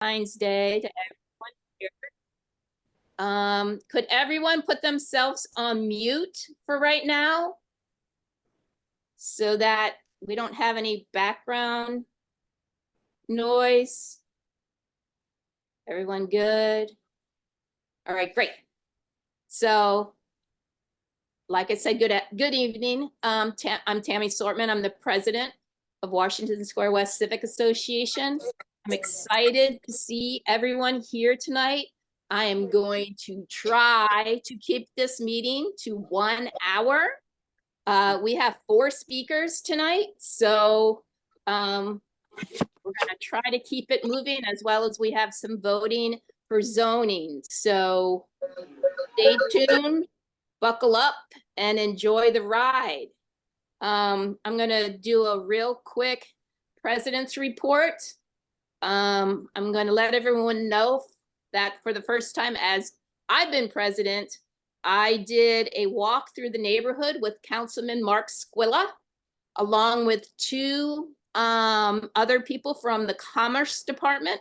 Valentine's Day to everyone here. Could everyone put themselves on mute for right now? So that we don't have any background noise. Everyone good? All right, great. So, like I said, good evening. I'm Tami Sortman. I'm the president of Washington Square West Civic Association. I'm excited to see everyone here tonight. I am going to try to keep this meeting to 1 hour. We have 4 speakers tonight, so we're going to try to keep it moving, as well as we have some voting for zoning. So stay tuned, buckle up, and enjoy the ride. I'm going to do a real quick president's report. I'm going to let everyone know that for the first time as I've been president, I did a walk through the neighborhood with Councilman Mark Squilla, along with 2 other people from the Commerce Department.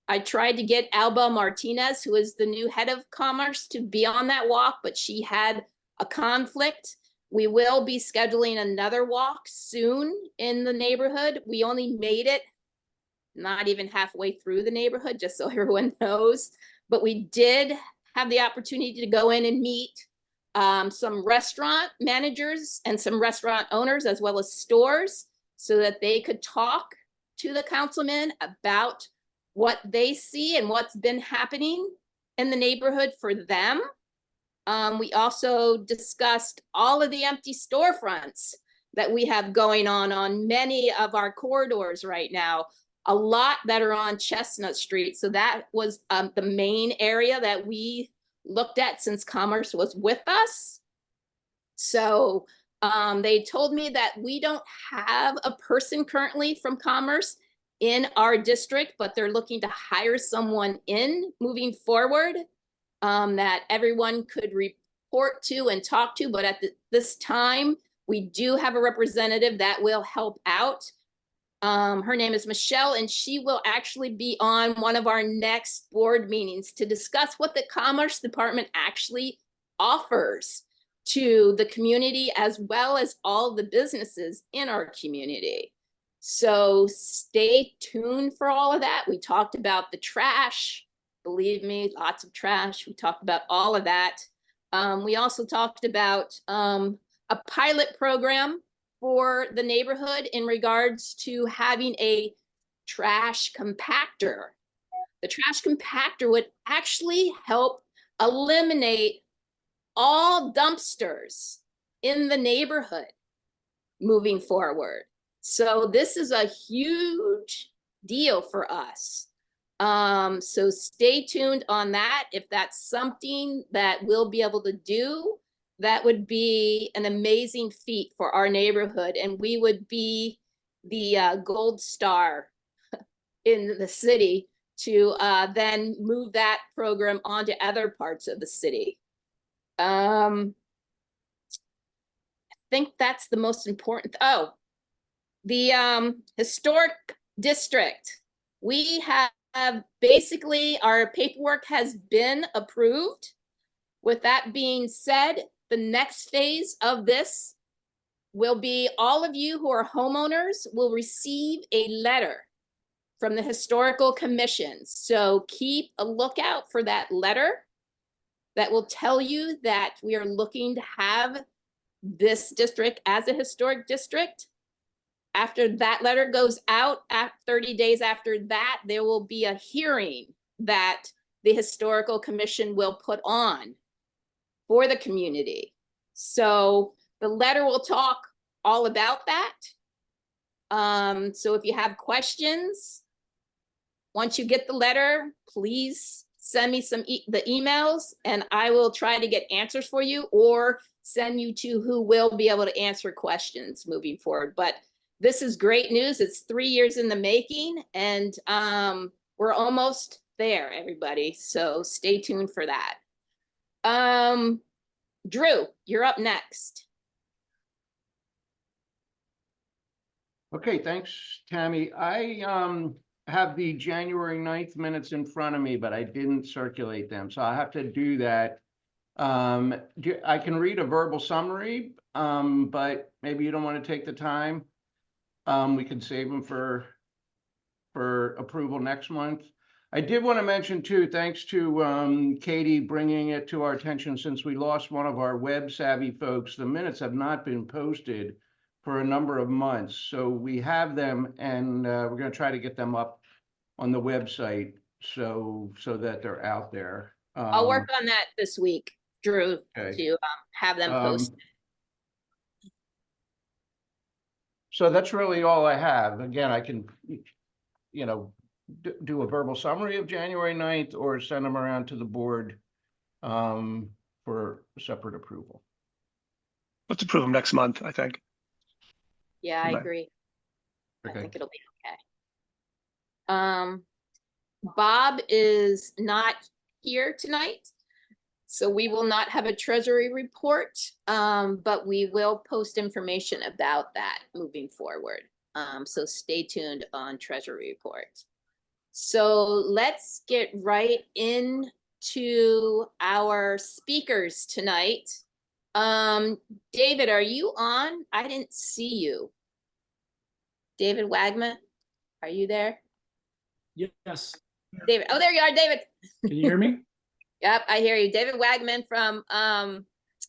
I tried to get Alba Martinez, who is the new head of Commerce, to be on that walk, but she had a conflict. We will be scheduling another walk soon in the neighborhood. We only made it not even halfway through the neighborhood, just so everyone knows. But we did have the opportunity to go in and meet some restaurant managers and some restaurant owners, as well as stores, so that they could talk to the councilman about what they see and what's been happening in the neighborhood for them. We also discussed all of the empty storefronts that we have going on many of our corridors right now, a lot that are on Chestnut Street. So that was the main area that we looked at since Commerce was with us. So they told me that we don't have a person currently from Commerce in our district, but they're looking to hire someone in moving forward that everyone could report to and talk to. But at this time, we do have a representative that will help out. Her name is Michelle, and she will actually be on one of our next board meetings to discuss what the Commerce Department actually offers to the community, as well as all the businesses in our community. So stay tuned for all of that. We talked about the trash. Believe me, lots of trash. We talked about all of that. We also talked about a pilot program for the neighborhood in regards to having a trash compactor. The trash compactor would actually help eliminate all dumpsters in the neighborhood moving forward. So this is a huge deal for us. So stay tuned on that. If that's something that we'll be able to do, that would be an amazing feat for our neighborhood. And we would be the gold star in the city to then move that program onto other parts of the city. I think that's the most important. Oh, the historic district. We have basically, our paperwork has been approved. With that being said, the next phase of this will be all of you who are homeowners will receive a letter from the Historical Commission. So keep a lookout for that letter that will tell you that we are looking to have this district as a historic district. After that letter goes out, at 30 days after that, there will be a hearing that the Historical Commission will put on for the community. So the letter will talk all about that. So if you have questions, once you get the letter, please send me the emails, and I will try to get answers for you, or send you to who will be able to answer questions moving forward. But this is great news. It's 3 years in the making, and we're almost there, everybody. So stay tuned for that. Drew, you're up next. Okay, thanks, Tami. have the January 9th minutes in front of me, but I didn't circulate them, so I have to do that. I can read a verbal summary, but maybe you don't want to take the time. We can save them for approval next month. I did want to mention too, thanks to Katie bringing it to our attention, since we lost one of our web savvy folks, the minutes have not been posted for a number of months. So we have them, and we're going to try to get them up on the website so that they're out there. I'll work on that this week, Drew, Okay. to have them posted. So that's really all I have. Again, I can, do a verbal summary of January 9th or send them around to the board for separate approval. Let's approve them next month, I think. Yeah, I agree. Okay. I think it'll be okay. Bob is not here tonight, so we will not have a treasury report, but we will post information about that moving forward. So stay tuned on treasury report. So let's get right into our speakers tonight. David, are you on? I didn't see you. David Wagaman, are you there? Yes. David, oh, there you are, David. Can you hear me? Yep, I hear you. David Wagaman from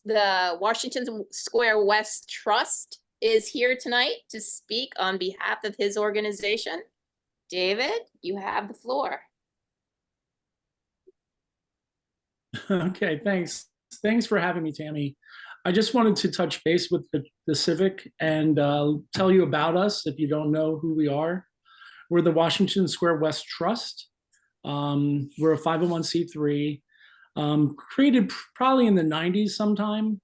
the Washington Square West Trust is here tonight to speak on behalf of his organization. David, you have the floor. Okay, thanks. Thanks for having me, Tami. I just wanted to touch base with the Civic and tell you about us if you don't know who we are. We're the Washington Square West Trust. We're a 501c3, created probably in the 90s sometime.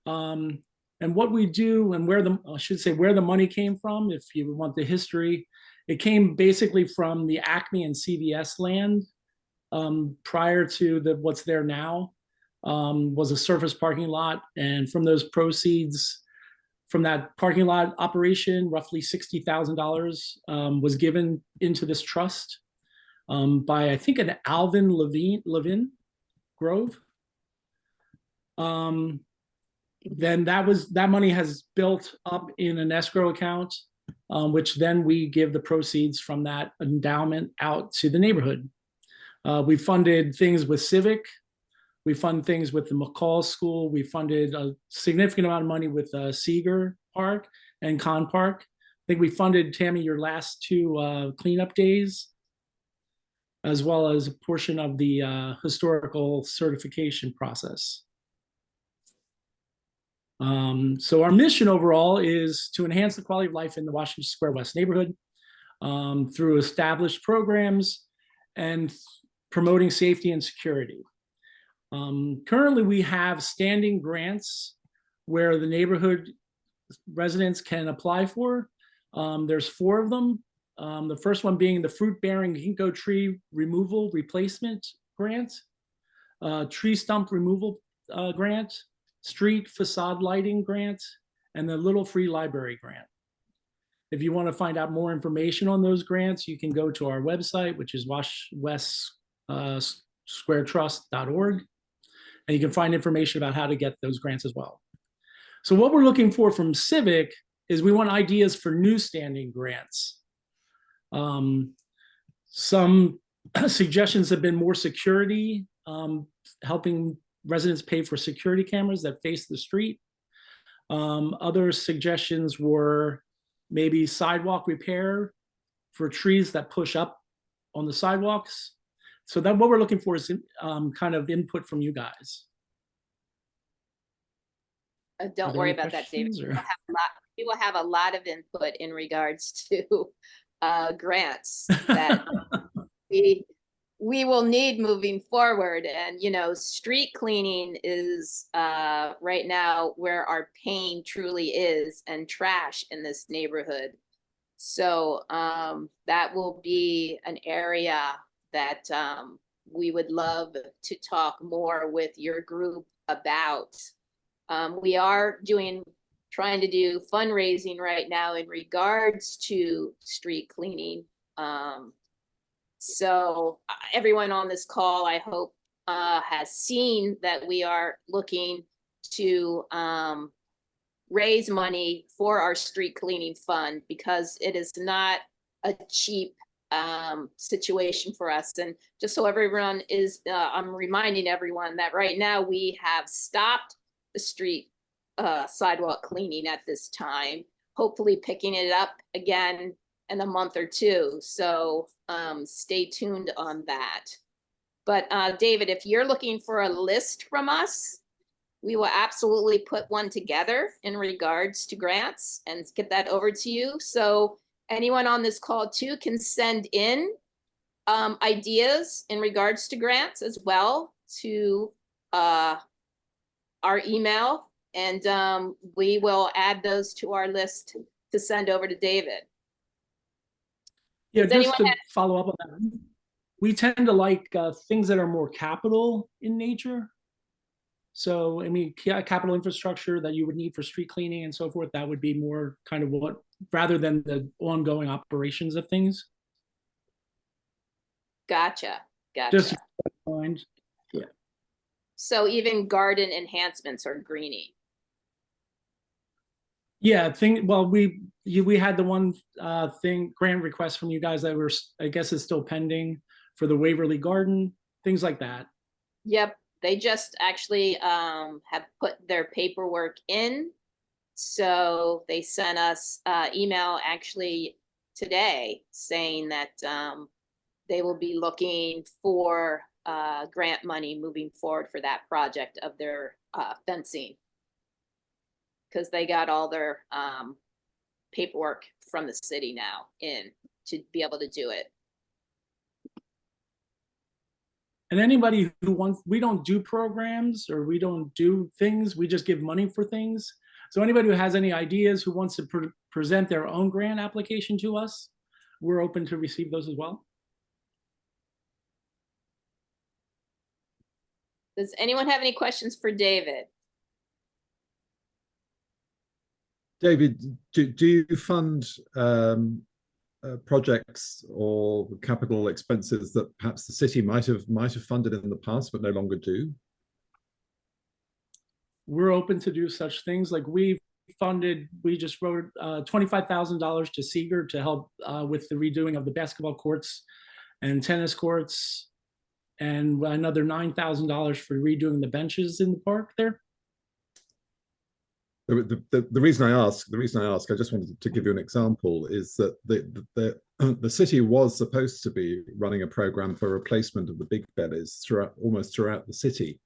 And what we do and where the money came from, if you want the history, it came basically from the Acme and CVS land prior to what's there now. Was a surface parking lot, and from those proceeds from that parking lot operation, roughly $60,000 was given into this trust by, I think, an Alvin Levin Grove. Then that money has built up in an escrow account, which then we give the proceeds from that endowment out to the neighborhood. We funded things with Civic. We fund things with the McCall School. We funded a significant amount of money with Seeger Park and Con Park. I think we funded, Tami, your last two cleanup days, as well as a portion of the historical certification process. So our mission overall is to enhance the quality of life in the Washington Square West neighborhood through established programs and promoting safety and security. Currently, we have standing grants where the neighborhood residents can apply for. There's 4 of them. The first one being the fruit-bearing ginkgo tree removal replacement grant, tree stump removal grant, street facade lighting grant, and the Little Free Library grant. If you want to find out more information on those grants, you can go to our website, which is westsquaretrust.org. And you can find information about how to get those grants as well. So what we're looking for from Civic is we want ideas for new standing grants. Some suggestions have been more security, helping residents pay for security cameras that face the street. Other suggestions were maybe sidewalk repair for trees that push up on the sidewalks. So that what we're looking for is kind of input from you guys. Don't worry about that, David. We will have a lot of input in regards to grants that we will need moving forward. And, street cleaning is right now where our pain truly is, and trash in this neighborhood. So that will be an area that we would love to talk more with your group about. We are trying to do fundraising right now in regards to street cleaning. So everyone on this call, I hope, has seen that we are looking to raise money for our street cleaning fund, because it is not a cheap situation for us. And just so everyone is, I'm reminding everyone that right now we have stopped the street sidewalk cleaning at this time, hopefully picking it up again in a month or two. So stay tuned on that. But David, if you're looking for a list from us, we will absolutely put one together in regards to grants and get that over to you. So anyone on this call too can send in ideas in regards to grants as well to our email, and we will add those to our list to send over to David. Yeah, Does just to anyone follow up on that, we tend to like things that are more capital in nature. So, I mean, capital infrastructure that you would need for street cleaning and so forth, that would be more kind of what, rather than the ongoing operations of things. Gotcha. Just mind. Yeah. So even garden enhancements or greening. Yeah, well, we had the one grant request from you guys that were, I guess, is still pending for the Waverly Garden, things like that. Yep, they just actually have put their paperwork in. So they sent us email actually today saying that they will be looking for grant money moving forward for that project of their fencing, because they got all their paperwork from the city now in to be able to do it. And anybody who wants, we don't do programs or we don't do things, we just give money for things. So anybody who has any ideas, who wants to present their own grant application to us, we're open to receive those as well. Does anyone have any questions for David? David, do you fund projects or capital expenses that perhaps the city might have funded in the past but no longer do? We're open to do such things. Like we just wrote $25,000 to Seeger to help with the redoing of the basketball courts and tennis courts, and another $9,000 for redoing the benches in the park there. The reason I ask, I just wanted to give you an example, is that the city was supposed to be running a program for replacement of the big bellies almost throughout the city.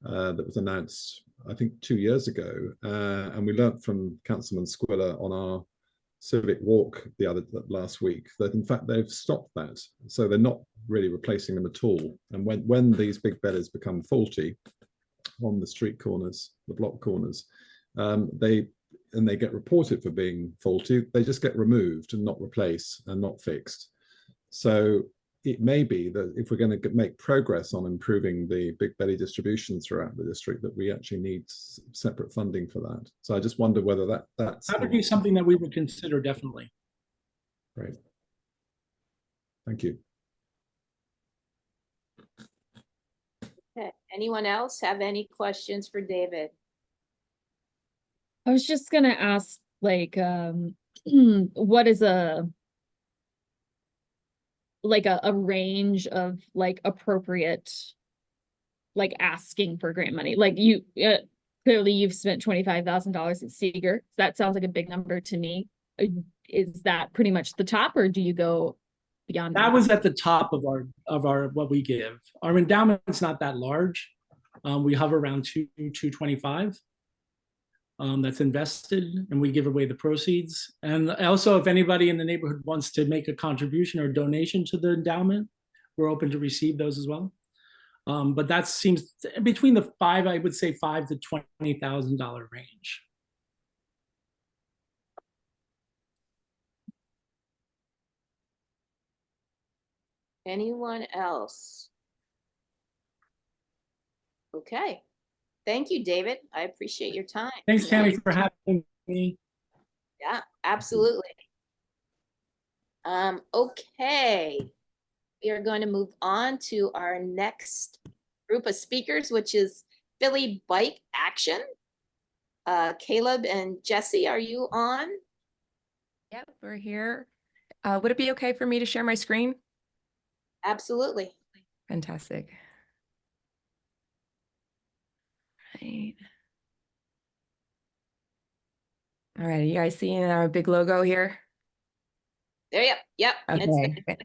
That was announced, I think, 2 years ago, and we learnt from Councilman Squiller on our civic walk last week that in fact they've stopped that, so they're not really replacing them at all. And when these big bellies become faulty on the street corners, the block corners, they get reported for being faulty, they just get removed and not replaced and not fixed. So it may be that if we're going to make progress on improving the big belly distribution throughout the district, that we actually need separate funding for that. So I just wonder whether that would be something that we would consider, definitely. Great. Thank you. Okay. Anyone else have any questions for David? I was just gonna ask, like, what is a range of like appropriate, like asking for grant money? Like you clearly you've spent $25,000 at Seeger. That sounds like a big number to me. Is that pretty much the top, or do you go beyond that? Was at the top of our what we give. Our endowment's not that large. We hover around 225. That's invested, and we give away the proceeds. And also, if anybody in the neighborhood wants to make a contribution or donation to the endowment, we're open to receive those as well. But that seems between the I would say $5,000 to $20,000 range. Anyone else? Okay. Thank you, David. I appreciate your time. Thanks, Tami, for having me. Yeah, absolutely. Okay. We are going to move on to our next group of speakers, which is Philly Bike Action. Caleb and Jessie, are you on? Yep, we're here. Would it be okay for me to share my screen? Absolutely. Fantastic. Right. All right, you guys seeing our big logo here? There, yep. It's Okay.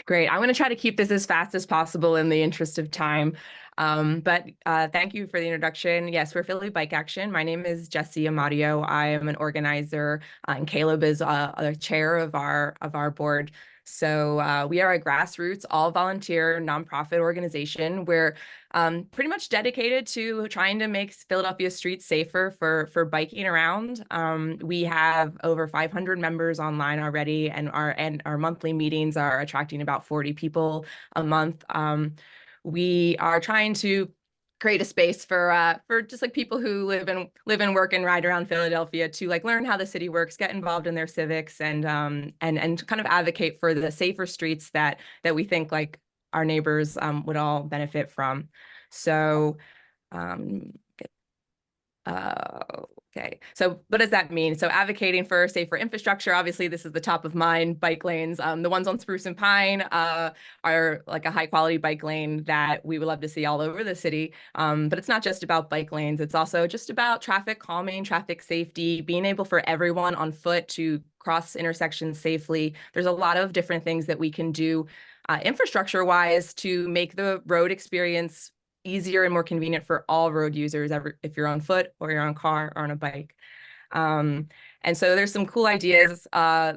Great. I'm going to try to keep this as fast as possible in the interest of time. But thank you for the introduction. Yes, we're Philly Bike Action. My name is Jessie Amadio. I am an organizer, and Caleb is a chair of our board. So we are a grassroots, all volunteer nonprofit organization. We're pretty much dedicated to trying to make Philadelphia streets safer for biking around. We have over 500 members online already, and our monthly meetings are attracting about 40 people a month. We are trying to create a space for just like people who live and work and ride around Philadelphia to like learn how the city works, get involved in their civics, and kind of advocate for the safer streets that we think like our neighbors would all benefit from. So okay, so what does that mean? So advocating for safer infrastructure, obviously this is the top of mind, bike lanes. The ones on Spruce and Pine are like a high quality bike lane that we would love to see all over the city. But it's not just about bike lanes. It's also just about traffic calming, traffic safety, being able for everyone on foot to cross intersections safely. There's a lot of different things that we can do infrastructure wise to make the road experience easier and more convenient for all road users, if you're on foot or you're on car or on a bike. And so there's some cool ideas.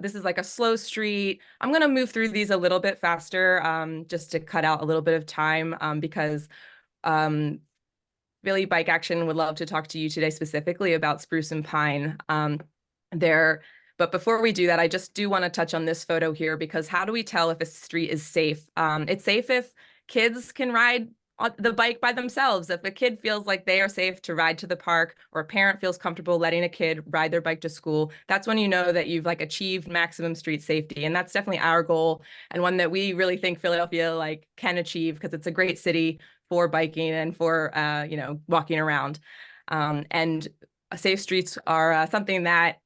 This is like a slow street. I'm going to move through these a little bit faster just to cut out a little bit of time because Philly Bike Action would love to talk to you today specifically about Spruce and Pine. But before we do that, I just do want to touch on this photo here because how do we tell if a street is safe? It's safe if kids can ride on the bike by themselves. If a kid feels like they are safe to ride to the park, or a parent feels comfortable letting a kid ride their bike to school, that's when you know that you've like achieved maximum street safety. And that's definitely our goal, and one that we really think Philadelphia like can achieve because it's a great city for biking and for walking around. And safe streets are something that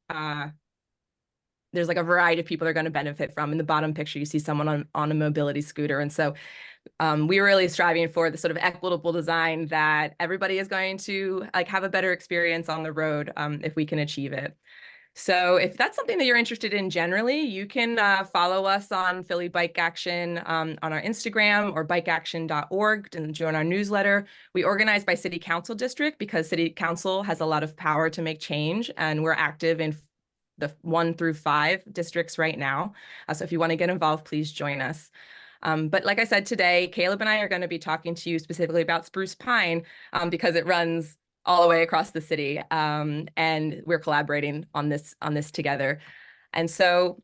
there's like a variety of people that are going to benefit from. In the bottom picture, you see someone on a mobility scooter. And so we're really striving for the sort of equitable design that everybody is going to like have a better experience on the road if we can achieve it. So if that's something that you're interested in generally, you can follow us on Philly Bike Action on our Instagram or bikeaction.org and join our newsletter. We organize by city council district because city council has a lot of power to make change, and we're active in the 1 through 5 districts right now. So if you want to get involved, please join us. But like I said, today, Caleb and I are going to be talking to you specifically about Spruce Pine because it runs all the way across the city, and we're collaborating on this together. And so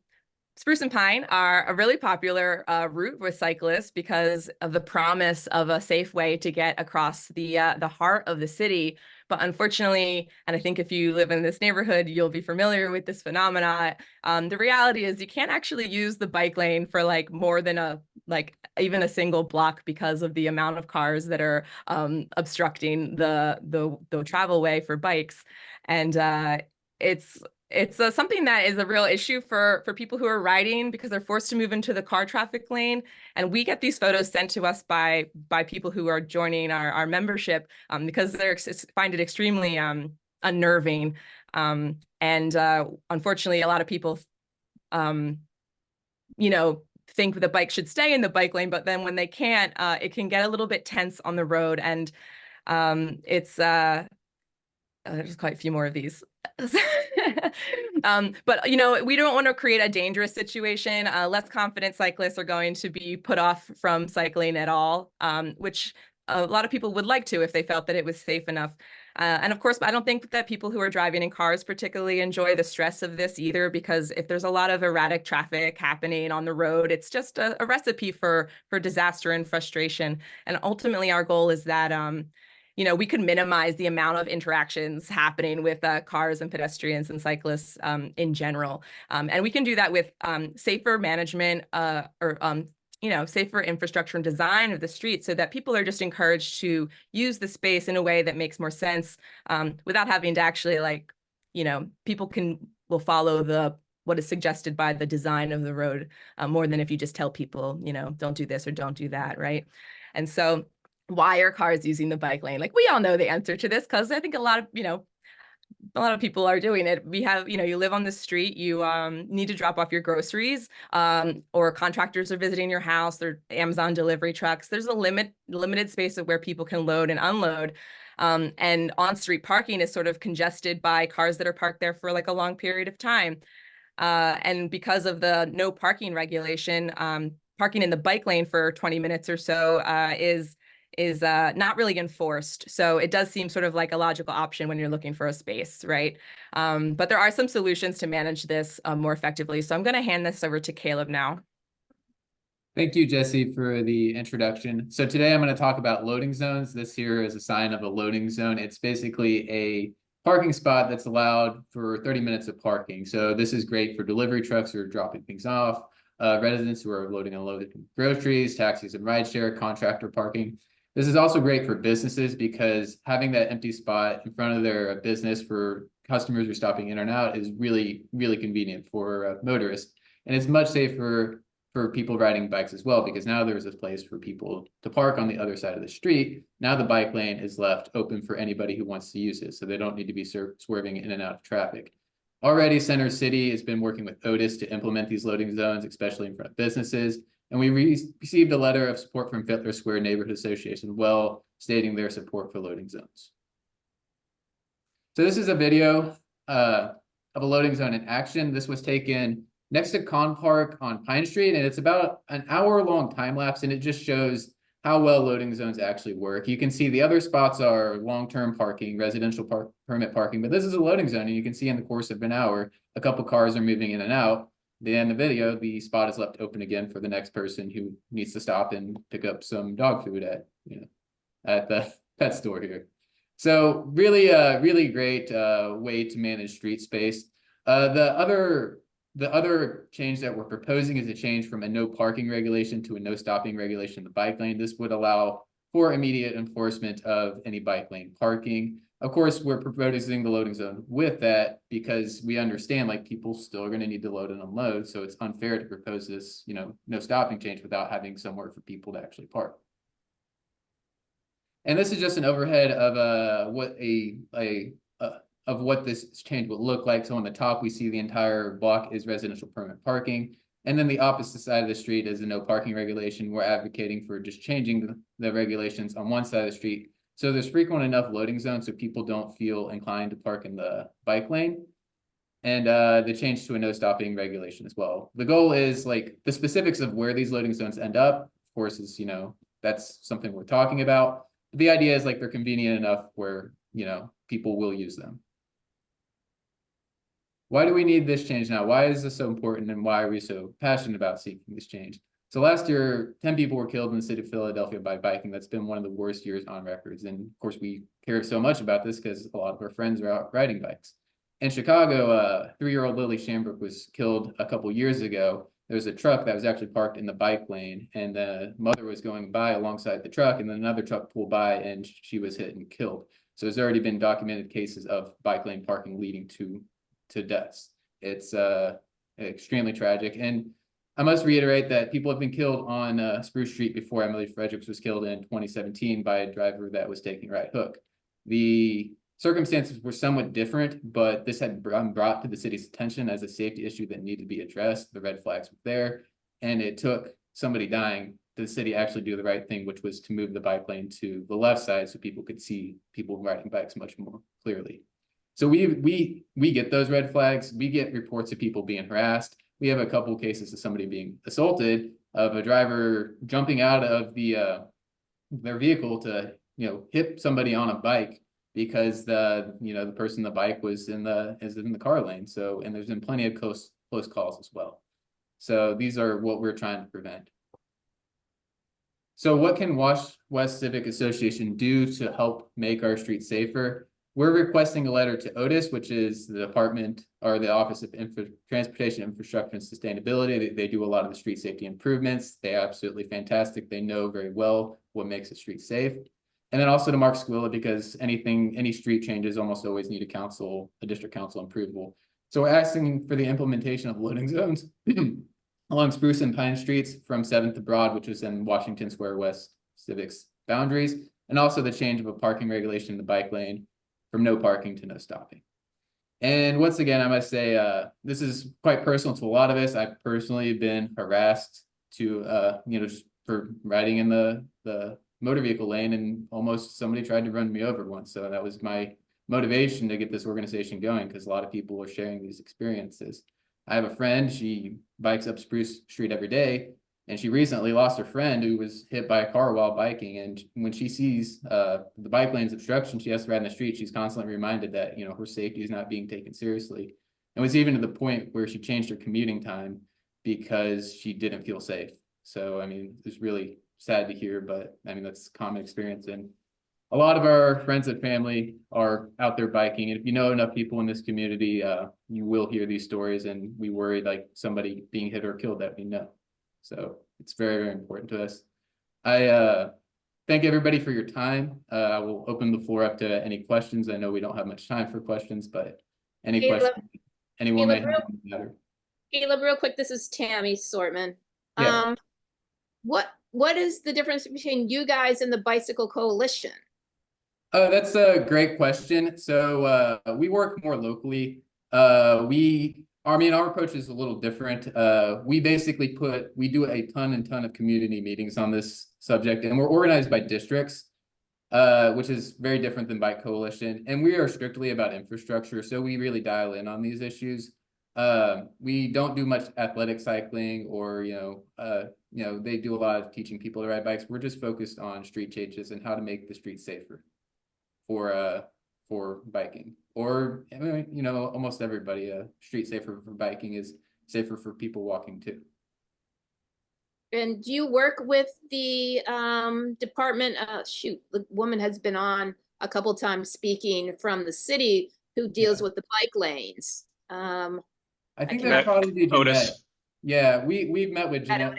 Spruce and Pine are a really popular route with cyclists because of the promise of a safe way to get across the heart of the city. But unfortunately, and I think if you live in this neighborhood, you'll be familiar with this phenomena. The reality is you can't actually use the bike lane for like more than even a single block because of the amount of cars that are obstructing the travel way for bikes. And it's something that is a real issue for people who are riding because they're forced to move into the car traffic lane. And we get these photos sent to us by people who are joining our membership because they find it extremely unnerving. Unfortunately, a lot of people, think the bike should stay in the bike lane, but then when they can't, it can get a little bit tense on the road. And there's quite a few more of these. But we don't want to create a dangerous situation. Less confident cyclists are going to be put off from cycling at all, which a lot of people would like to if they felt that it was safe enough. And of course, I don't think that people who are driving in cars particularly enjoy the stress of this either, because if there's a lot of erratic traffic happening on the road, it's just a recipe for disaster and frustration. And ultimately, our goal is that we could minimize the amount of interactions happening with cars and pedestrians and cyclists in general. And we can do that with safer management or safer infrastructure and design of the street so that people are just encouraged to use the space in a way that makes more sense, without having to actually people will follow what is suggested by the design of the road, more than if you just tell people, don't do this or don't do that, right? And so why are cars using the bike lane? Like, we all know the answer to this, because I think a lot of people are doing it. We have, you live on the street, you need to drop off your groceries, or contractors are visiting your house, there are Amazon delivery trucks. There's a limited space of where people can load and unload. And on-street parking is sort of congested by cars that are parked there for like a long period of time. And because of the no parking regulation, parking in the bike lane for 20 minutes or so is not really enforced. So it does seem sort of like a logical option when you're looking for a space, right? But there are some solutions to manage this more effectively. So I'm going to hand this over to Caleb now. Thank you, Jessie, for the introduction. So today I'm going to talk about loading zones. This here is a sign of a loading zone. It's basically a parking spot that's allowed for 30 minutes of parking. So this is great for delivery trucks who are dropping things off, residents who are loading and unloading groceries, taxis and rideshare, contractor parking. This is also great for businesses because having that empty spot in front of their business for customers who are stopping in and out is really, really convenient for motorists. And it's much safer for people riding bikes as well, because now there's a place for people to park on the other side of the street. Now the bike lane is left open for anybody who wants to use it, so they don't need to be swerving in and out of traffic. Already, Center City has been working with Otis to implement these loading zones, especially in front of businesses. And we received a letter of support from Fittler Square Neighborhood Association, stating their support for loading zones. So this is a video of a loading zone in action. This was taken next to Con Park on Pine Street, and it's about an hour-long time lapse, and it just shows how well loading zones actually work. You can see the other spots are long-term parking, residential permit parking, but this is a loading zone, and you can see in the course of an hour, a couple cars are moving in and out. At the end of the video, the spot is left open again for the next person who needs to stop and pick up some dog food at the pet store here. So really, really great way to manage street space. The other change that we're proposing is a change from a no parking regulation to a no stopping regulation in the bike lane. This would allow for immediate enforcement of any bike lane parking. Of course, we're proposing the loading zone with that because we understand like people still are going to need to load and unload. So it's unfair to propose this, no stopping change without having somewhere for people to actually park. And this is just an overhead of what this change will look like. So on the top, we see the entire block is residential permit parking. And then the opposite side of the street is a no parking regulation. We're advocating for just changing the regulations on one side of the street, so there's frequent enough loading zones so people don't feel inclined to park in the bike lane. And the change to a no stopping regulation as well. The goal is like the specifics of where these loading zones end up, of course, is, that's something we're talking about. The idea is like they're convenient enough where, people will use them. Why do we need this change now? Why is this so important, and why are we so passionate about seeking this change? So last year, 10 people were killed in the city of Philadelphia by biking. That's been one of the worst years on records. And of course, we care so much about this because a lot of our friends are out riding bikes. In Chicago, 3-year-old Lily Shambrook was killed a couple years ago. There was a truck that was actually parked in the bike lane, and the mother was going by alongside the truck, and then another truck pulled by and she was hit and killed. So there's already been documented cases of bike lane parking leading to deaths. It's extremely tragic. And I must reiterate that people have been killed on Spruce Street before. Emily Fredericks was killed in 2017 by a driver that was taking right hook. The circumstances were somewhat different, but this had been brought to the city's attention as a safety issue that needed to be addressed. The red flags were there, and it took somebody dying to the city actually do the right thing, which was to move the bike lane to the left side so people could see people riding bikes much more clearly. So we get those red flags. We get reports of people being harassed. We have a couple of cases of somebody being assaulted, of a driver jumping out of their vehicle to hit somebody on a bike because the person in the bike was in the car lane. So, and there's been plenty of close calls as well. So these are what we're trying to prevent. So what can West Civic Association do to help make our streets safer? we're requesting a letter to Otis, which is the department or the Office of Transportation Infrastructure and Sustainability. They do a lot of the street safety improvements. They're absolutely fantastic. They know very well what makes a street safe. And then also to Mark Squilla, because any street changes almost always need a district council approval. So we're asking for the implementation of loading zones along Spruce and Pine Streets from 7th to Broad, which is in Washington Square West Civic's boundaries, and also the change of a parking regulation in the bike lane from no parking to no stopping. And once again, I must say, this is quite personal to a lot of us. I've personally been harassed to, just for riding in the motor vehicle lane, and almost somebody tried to run me over once. So that was my motivation to get this organization going, because a lot of people are sharing these experiences. I have a friend, she bikes up Spruce Street every day, and she recently lost her friend who was hit by a car while biking. And when she sees the bike lane's obstruction, she has to ride in the street. She's constantly reminded that, her safety is not being taken seriously. And was even to the point where she changed her commuting time because she didn't feel safe. So, I mean, it's really sad to hear, but I mean, that's a common experience. And a lot of our friends and family are out there biking. And if you know enough people in this community, you will hear these stories, and we worry like somebody being hit or killed that we know. So it's very, very important to us. I thank everybody for your time. I will open the floor up to any questions. I know we don't have much time for questions, but any questions anyone may have on the matter. Caleb, real quick, this is Tami Sortman. Yeah. What is the difference between you guys and the Bicycle Coalition? That's a great question. So we work more locally. Our approach is a little different. We basically do a ton of community meetings on this subject, and we're organized by districts, which is very different than Bike Coalition. And we are strictly about infrastructure, so we really dial in on these issues. We don't do much athletic cycling, or they do a lot of teaching people to ride bikes. We're just focused on street changes and how to make the streets safer for biking. Or almost everybody, street safer for biking is safer for people walking too. And do you work with the department? The woman has been on a couple times speaking from the city who deals with the bike lanes. I think that probably be Jeanette. Otis. Yeah, we've met with Jeanette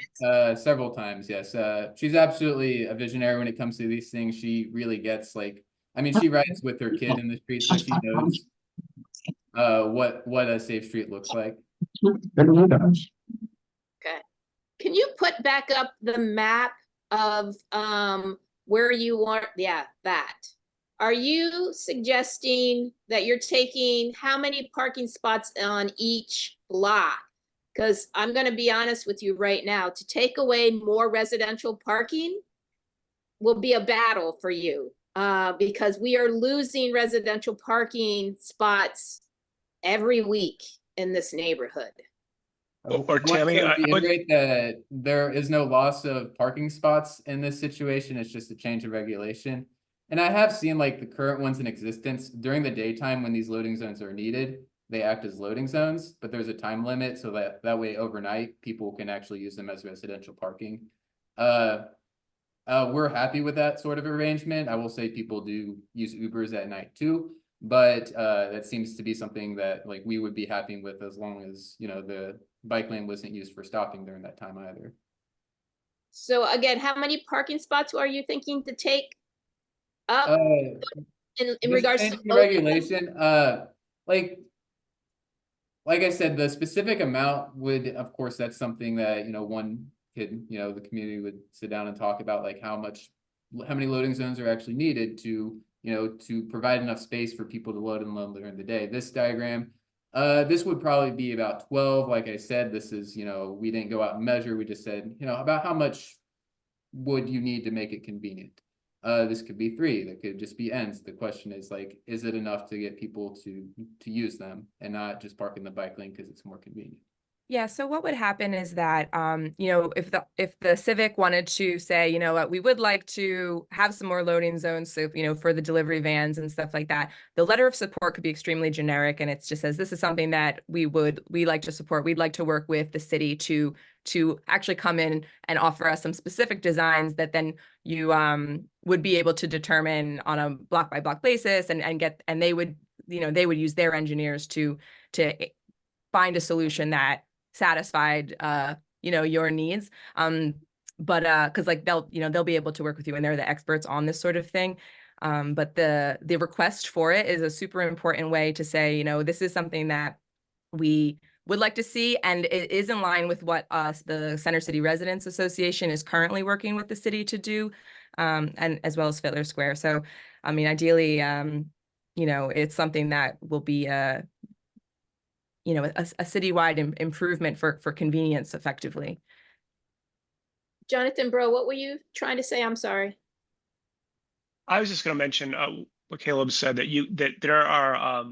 several times. Yes, she's absolutely a visionary when it comes to these things. She really gets she rides with her kid in the street, so she knows what a safe street looks like. Okay. Can you put back up the map of where you are? Yeah, that. Are you suggesting that you're taking how many parking spots on each block? Because I'm going to be honest with you right now, to take away more residential parking will be a battle for you, because we are losing residential parking spots every week in this neighborhood. Or Tami, I would reiterate that there is no loss of parking spots in this situation. It's just a change of regulation. And I have seen the current ones in existence during the daytime when these loading zones are needed, they act as loading zones, but there's a time limit so that way overnight people can actually use them as residential parking. We're happy with that sort of arrangement. I will say people do use Ubers at night too, but that seems to be something that we would be happy with, as long as the bike lane wasn't used for stopping during that time either. So again, how many parking spots are you thinking to take up in regards to the regulation? Like I said, the specific amount would, of course, that's something that one could, the community would sit down and talk about, how many loading zones are actually needed to to provide enough space for people to load and unload during the day. This diagram, this would probably be about 12. Like I said, this is, we didn't go out and measure. We just said, about how much would you need to make it convenient. This could be 3. That could just be ends. The question is is it enough to get people to use them and not just park in the bike lane because it's more convenient? Yeah, so what would happen is that, if the Civic wanted to say, you know what, we would like to have some more loading zones, so, for the delivery vans and stuff like that, the letter of support could be extremely generic, and it just says, this is something that we like to support. We'd like to work with the city to actually come in and offer us some specific designs that then you would be able to determine on a block by block basis, and they would, they would use their engineers to find a solution that satisfied your needs, but because like they'll be able to work with you, and they're the experts on this sort of thing, but the request for it is a super important way to say, this is something that we would like to see, and it is in line with what the Center City Residents Association is currently working with the city to do, and as well as Fiddler Square. So I mean, ideally, it's something that will be a citywide improvement for convenience effectively. Jonathan Broh, what were you trying to say? I'm sorry. I was just going to mention what Caleb said, that there are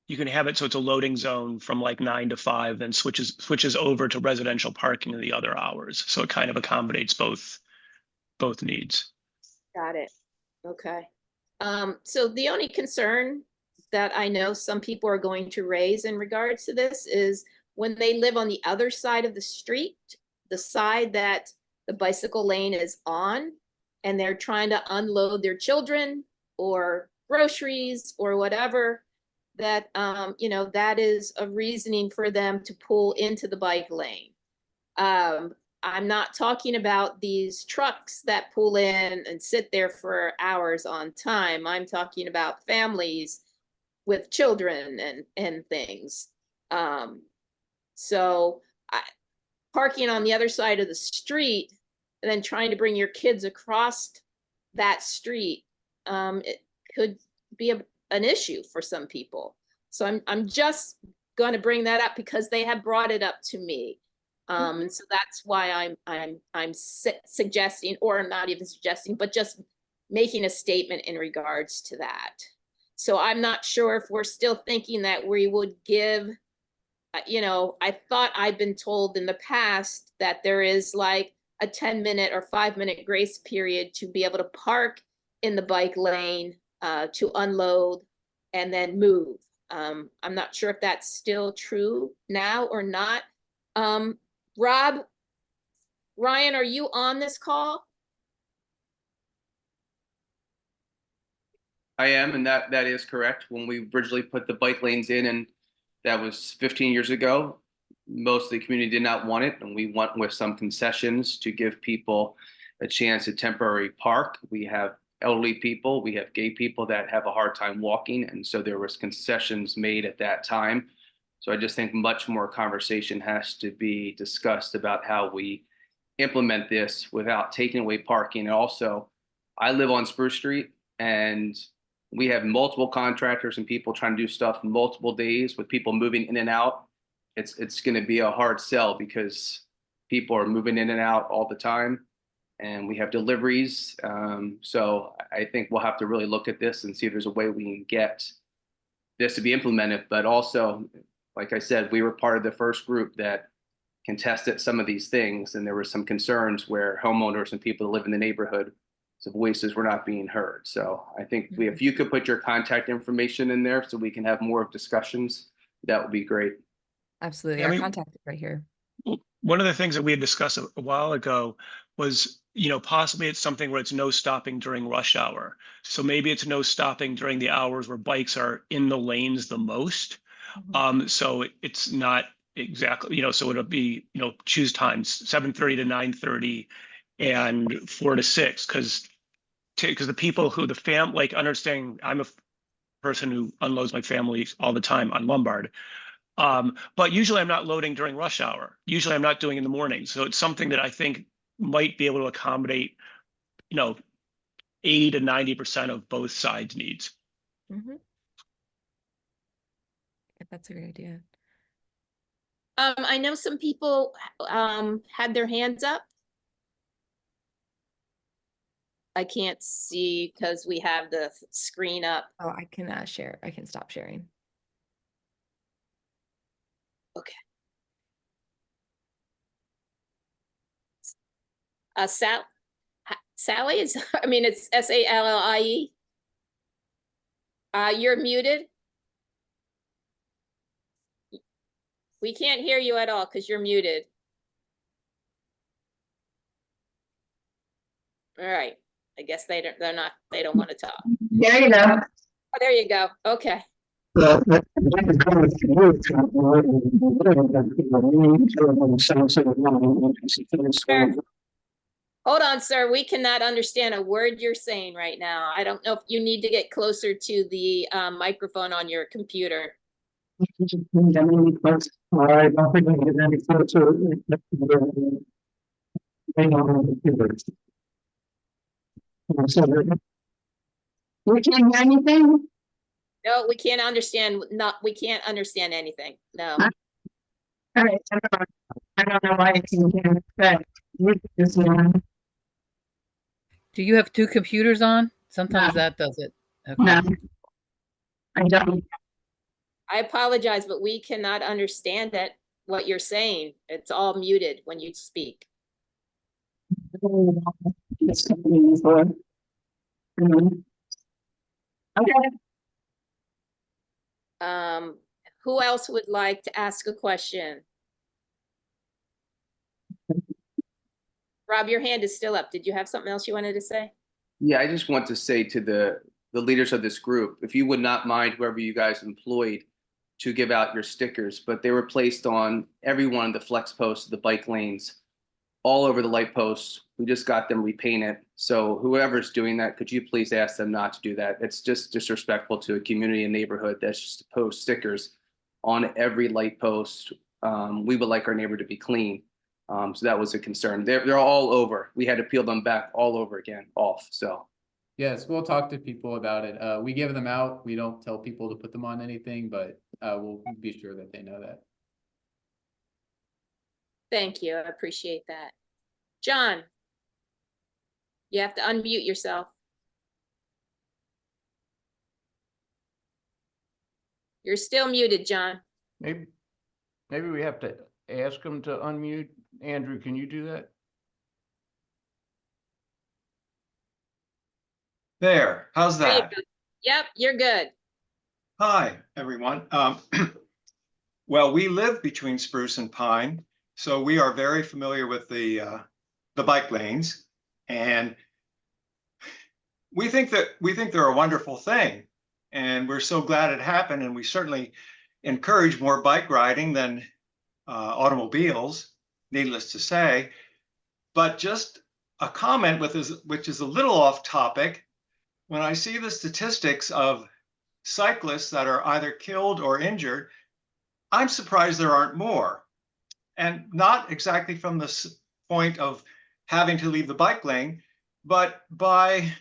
you can have it so it's a loading zone from like 9 to 5, then switches over to residential parking in the other hours. So it kind of accommodates both needs. Got it. Okay. So the only concern that I know some people are going to raise in regards to this is when they live on the other side of the street, the side that the bicycle lane is on, and they're trying to unload their children or groceries or whatever, that, that is a reasoning for them to pull into the bike lane. I'm not talking about these trucks that pull in and sit there for hours on time. I'm talking about families with children and things. So parking on the other side of the street and then trying to bring your kids across that street, it could be an issue for some people. So I'm just going to bring that up because they have brought it up to me. And so that's why I'm suggesting, or not even suggesting, but just making a statement in regards to that. So I'm not sure if we're still thinking that we would give, I thought I've been told in the past that there is like a 10-minute or 5-minute grace period to be able to park in the bike lane, to unload and then move. I'm not sure if that's still true now or not. Rob, Ryan, are you on this call? I am, and that is correct. When we originally put the bike lanes in, and that was 15 years ago, most of the community did not want it, and we went with some concessions to give people a chance to temporary park. We have elderly people, we have gay people that have a hard time walking, and so there was concessions made at that time. So I just think much more conversation has to be discussed about how we implement this without taking away parking. And also, I live on Spruce Street, and we have multiple contractors and people trying to do stuff multiple days with people moving in and out. It's going to be a hard sell because people are moving in and out all the time, and we have deliveries. So I think we'll have to really look at this and see if there's a way we can get this to be implemented. But also, like I said, we were part of the first group that contested some of these things, and there were some concerns where homeowners and people that live in the neighborhood, so voices were not being heard. So I think if you could put your contact information in there so we can have more discussions, that would be great. Absolutely. I Our mean, contact is right here. One of the things that we had discussed a while ago was, possibly it's something where it's no stopping during rush hour. So maybe it's no stopping during the hours where bikes are in the lanes the most. So it's not exactly, so it'll be, choose times 7:30 to 9:30 and 4 to 6, because the people who like understanding, I'm a person who unloads my family all the time on Lombard. But usually I'm not loading during rush hour. Usually I'm not doing in the morning. So it's something that I think might be able to accommodate, 80 to 90% of both sides' needs. That's a great idea. I know some people had their hands up. I can't see because we have the screen up. Oh, I can share. I can stop sharing. Okay. Sally is, I mean, it's Sallie. You're muted. We can't hear you at all because you're muted. All right. I guess they don't want to talk. There you go. Oh, there you go. Okay. Sure. Hold on, sir. We cannot understand a word you're saying right now. I don't know if you need to get closer to the microphone on your computer. I don't think I can get any closer. We can't hear anything? No, we can't understand. We can't understand anything. No. All right, I don't know why I can't hear, but this one. Do you have two computers on? Sometimes No. that does it. Okay. No. I don't. I apologize, but we cannot understand what you're saying. It's all muted when you speak. It's something before. Okay. Who else would like to ask a question? Rob, your hand is still up. Did you have something else you wanted to say? Yeah, I just want to say to the leaders of this group, if you would not mind whoever you guys employed to give out your stickers, but they were placed on every one of the flex posts, the bike lanes, all over the light posts. We just got them repainted. So whoever's doing that, could you please ask them not to do that? It's just disrespectful to a community and neighborhood that's just to post stickers on every light post. We would like our neighbor to be clean. So that was a concern. They're all over. We had to peel them back all over again, off. So Yes, we'll talk to people about it. We give them out. We don't tell people to put them on anything, but we'll be sure that they know that. Thank you. I appreciate that. John, you have to unmute yourself. You're still muted, John. Maybe we have to ask them to unmute. Andrew, can you do that? There, how's There you that? go. Yep, you're good. Hi, everyone. Well, we live between Spruce and Pine, so we are very familiar with the bike lanes, and we think they're a wonderful thing, and we're so glad it happened, and we certainly encourage more bike riding than automobiles, needless to say. But just a comment which is a little off topic. When I see the statistics of cyclists that are either killed or injured, I'm surprised there aren't more. And not exactly from the point of having to leave the bike lane, but by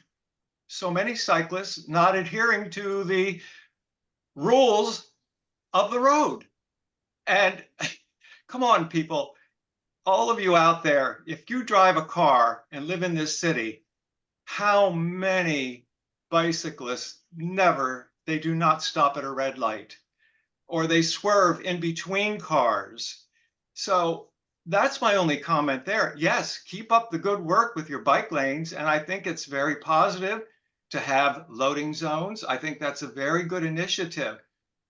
so many cyclists not adhering to the rules of the road. And come on, people, all of you out there, if you drive a car and live in this city, how many bicyclists they do not stop at a red light, or they swerve in between cars. So that's my only comment there. Yes, keep up the good work with your bike lanes. And I think it's very positive to have loading zones. I think that's a very good initiative.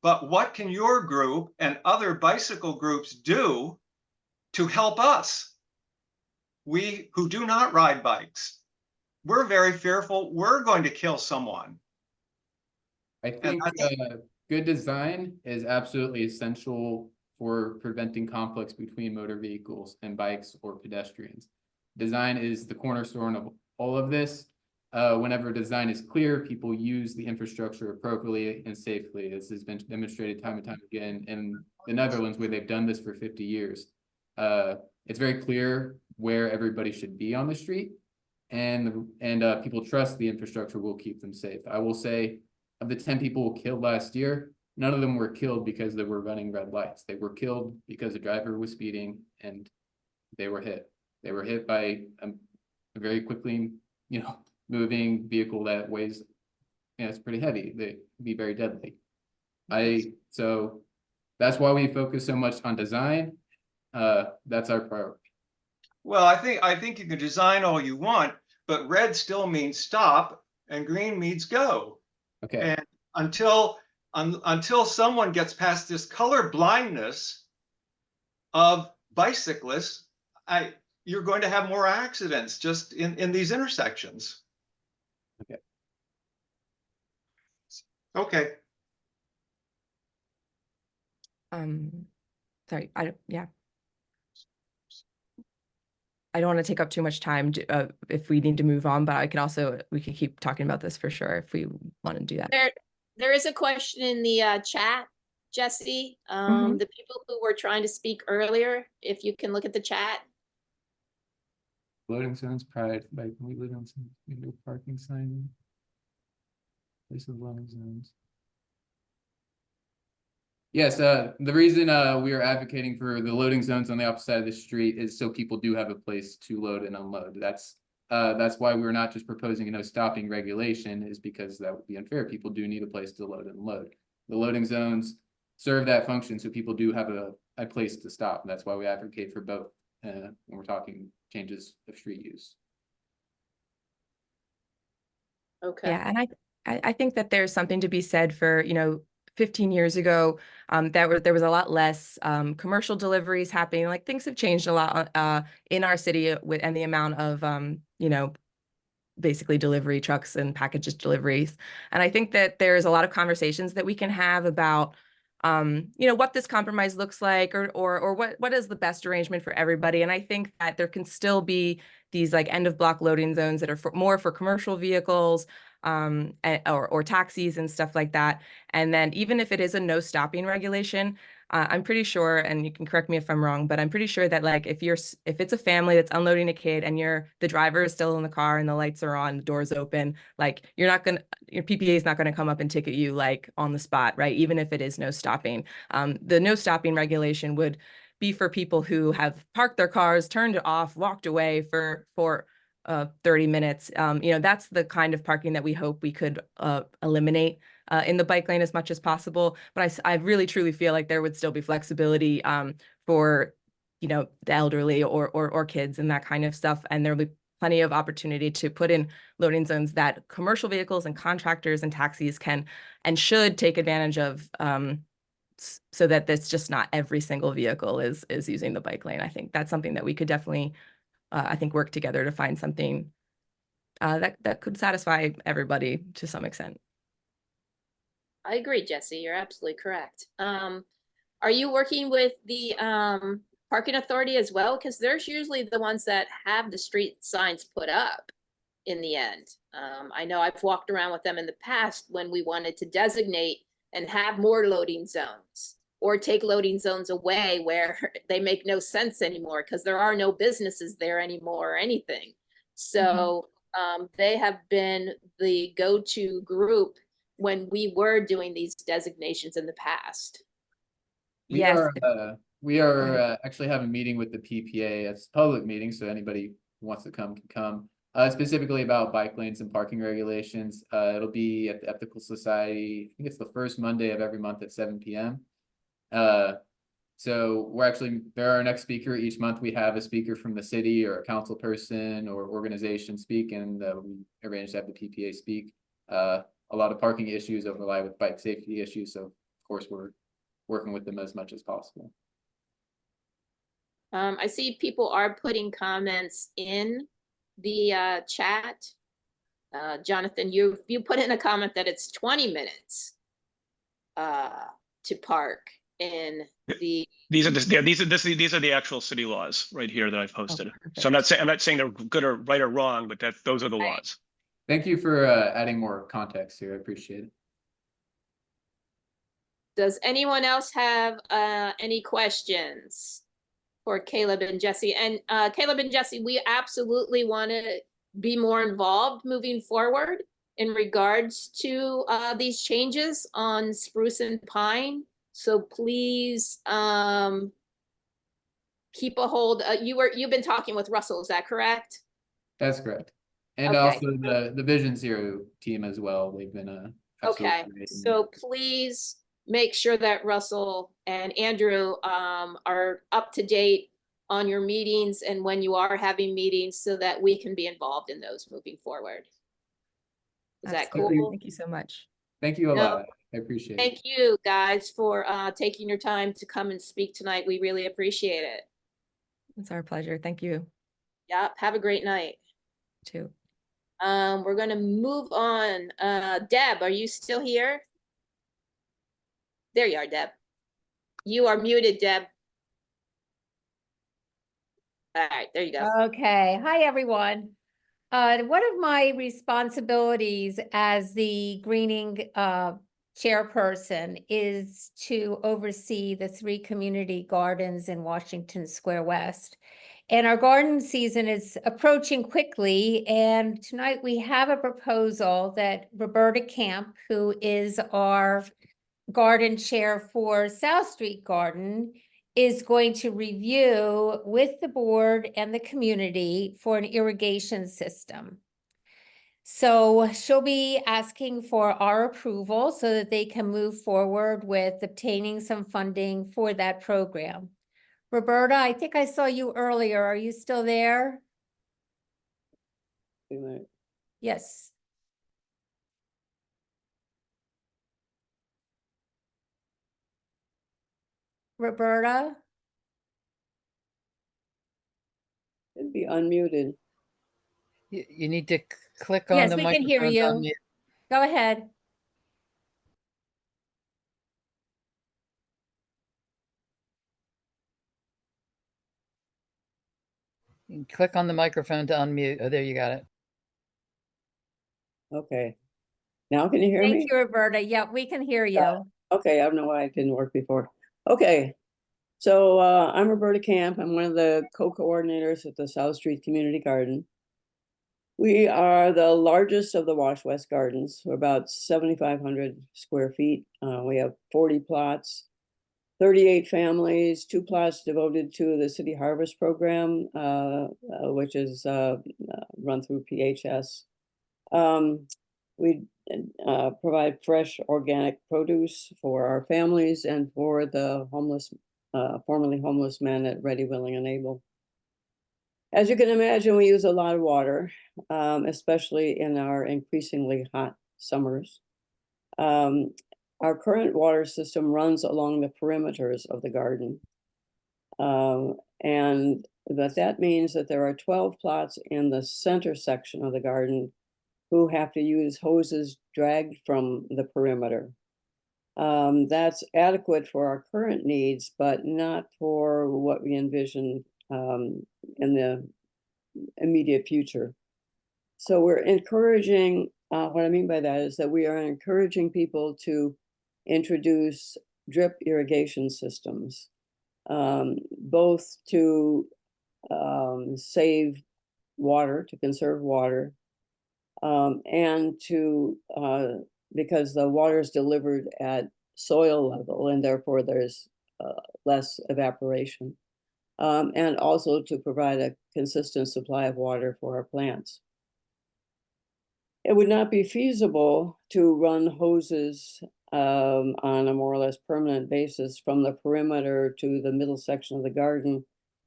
But what can your group and other bicycle groups do to help us? We who do not ride bikes, we're very fearful we're going to kill someone. I think good design is absolutely essential for preventing conflicts between motor vehicles and bikes or pedestrians. Design is the cornerstone of all of this. Whenever design is clear, people use the infrastructure appropriately and safely. This has been demonstrated time and time again in the Netherlands, where they've done this for 50 years. It's very clear where everybody should be on the street, and people trust the infrastructure will keep them safe. I will say, of the 10 people killed last year, none of them were killed because they were running red lights. They were killed because the driver was speeding and they were hit. They were hit by a very quickly, moving vehicle that weighs, it's pretty heavy. They can be very deadly. So that's why we focus so much on design. That's our priority. Well, I think you can design all you want, but red still means stop and green means go. Okay. And until someone gets past this color blindness of bicyclists, you're going to have more accidents just in these intersections. Okay. Okay. Sorry, yeah. I don't want to take up too much time if we need to move on, but we could keep talking about this for sure if we want to do that. There is a question in the chat, Jessie. Mhm. The people who were trying to speak earlier, if you can look at the chat. Loading zones prior to bike, we live on some no parking sign. Place of loading zones. Yes, the reason we are advocating for the loading zones on the opposite side of the street is so people do have a place to load and unload. That's why we're not just proposing a no stopping regulation, is because that would be unfair. People do need a place to load and unload. The loading zones serve that function, so people do have a place to stop. And that's why we advocate for both when we're talking changes of street use. Okay. Yeah, and I think that there's something to be said for, 15 years ago, there was a lot less commercial deliveries happening. Like, things have changed a lot in our city and the amount of basically delivery trucks and packages deliveries. And I think that there's a lot of conversations that we can have about what this compromise looks like, or what is the best arrangement for everybody. And I think that there can still be these like end of block loading zones that are more for commercial vehicles, or taxis and stuff like that. And then even if it is a no stopping regulation, I'm pretty sure, and you can correct me if I'm wrong, but I'm pretty sure that like if it's a family that's unloading a kid and the driver is still in the car and the lights are on, the door's open, like your PPA is not going to come up and ticket you like on the spot, right? Even if it is no stopping. The no stopping regulation would be for people who have parked their cars, turned it off, walked away for 30 minutes. That's the kind of parking that we hope we could eliminate in the bike lane as much as possible. But I really truly feel like there would still be flexibility for, the elderly or kids and that kind of stuff. And there'll be plenty of opportunity to put in loading zones that commercial vehicles and contractors and taxis can and should take advantage of, so that it's just not every single vehicle is using the bike lane. I think that's something that we could definitely work together to find something that could satisfy everybody to some extent. I agree, Jessie. You're absolutely correct. Are you working with the parking authority as well? Because there's usually the ones that have the street signs put up in the end. I know I've walked around with them in the past when we wanted to designate and have more loading zones, or take loading zones away where they make no sense anymore because there are no businesses there anymore or anything. So they have been the go-to group when we were doing these designations in the past. We are actually having a meeting with the PPA. It's a public meeting, so anybody who wants to come can come. Specifically about bike lanes and parking regulations. It'll be at the Ethical Society. I think it's the first Monday of every month at 7 p.m. So they're our next speaker. Each month we have a speaker from the city or a council person or organization speak, and we arrange to have the PPA speak. A lot of parking issues overlap with bike safety issues, so of course we're working with them as much as possible. I see people are putting comments in the chat. Jonathan, you put in a comment that it's 20 minutes to park in the. These are the actual city laws right here that I've posted. So I'm not saying they're good or right or wrong, but those are the laws. Thank you for adding more context here. I appreciate it. Does anyone else have any questions for Caleb and Jessie? And Caleb and Jessie, we absolutely want to be more involved moving forward in regards to these changes on Spruce and Pine. So please keep a hold. You've been talking with Russell, is that correct? That's correct. And Okay. Also the Vision Zero team as well. They've been okay. So please make sure that Russell and Andrew are up to date on your meetings and when you are having meetings so that we can be involved in those moving forward. Is that Absolutely. cool? Thank you so much. Thank you a No. lot. I appreciate it. Thank you guys for taking your time to come and speak tonight. We really appreciate it. It's our pleasure. Thank you Yep, have a great night. too. We're gonna move on. Deb, are you still here? There you are, Deb. You are muted, Deb. All right, there you go. Okay, hi, everyone. One of my responsibilities as the greening chairperson is to oversee the 3 community gardens in Washington Square West. And our garden season is approaching quickly, and tonight we have a proposal that Roberta Camp, who is our garden chair for South Street Garden, is going to review with the board and the community for an irrigation system. So she'll be asking for our approval so that they can move forward with obtaining some funding for that program. Roberta, I think I saw you earlier. Are you still there? Yes. Roberta? It'd be unmuted. You need to click on Yes, the we can hear microphone. you. Go ahead. Click on the microphone to unmute. Oh, there you got it. Okay. Now can you hear me? Thank you, Roberta. Yeah, we can hear you. Okay, I don't know why it didn't work before. Okay. So I'm Roberta Camp. I'm one of the co-coordinators at the South Street Community Garden. We are the largest of the Wash West Gardens. We're about 7,500 square feet. We have 40 plots, 38 families, 2 plots devoted to the City Harvest Program, which is run through PHS. We provide fresh organic produce for our families and for the homeless, formerly homeless men at Ready, Willing, and Able. As you can imagine, we use a lot of water, especially in our increasingly hot summers. Our current water system runs along the perimeters of the garden. And that means that there are 12 plots in the center section of the garden who have to use hoses dragged from the perimeter. That's adequate for our current needs, but not for what we envision in the immediate future. So we're encouraging, what I mean by that is that we are encouraging people to introduce drip irrigation systems, both to save water, to conserve water, and to, because the water is delivered at soil level and therefore there's less evaporation, and also to provide a consistent supply of water for our plants. It would not be feasible to run hoses on a more or less permanent basis from the perimeter to the middle section of the garden,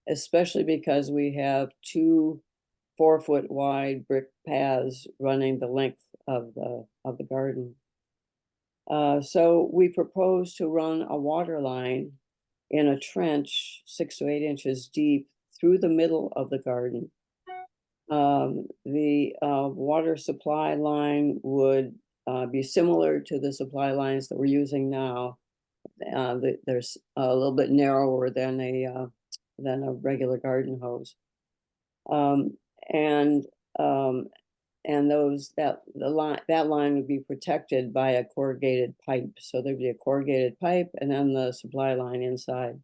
especially because we have 2 4-foot wide brick paths running the length of the garden. So we propose to run a water line in a trench 6 to 8 inches deep through the middle of the garden. The water supply line would be similar to the supply lines that we're using now. There's a little bit narrower than a regular garden hose. That line would be protected by a corrugated pipe. So there'd be a corrugated pipe and then the supply line inside.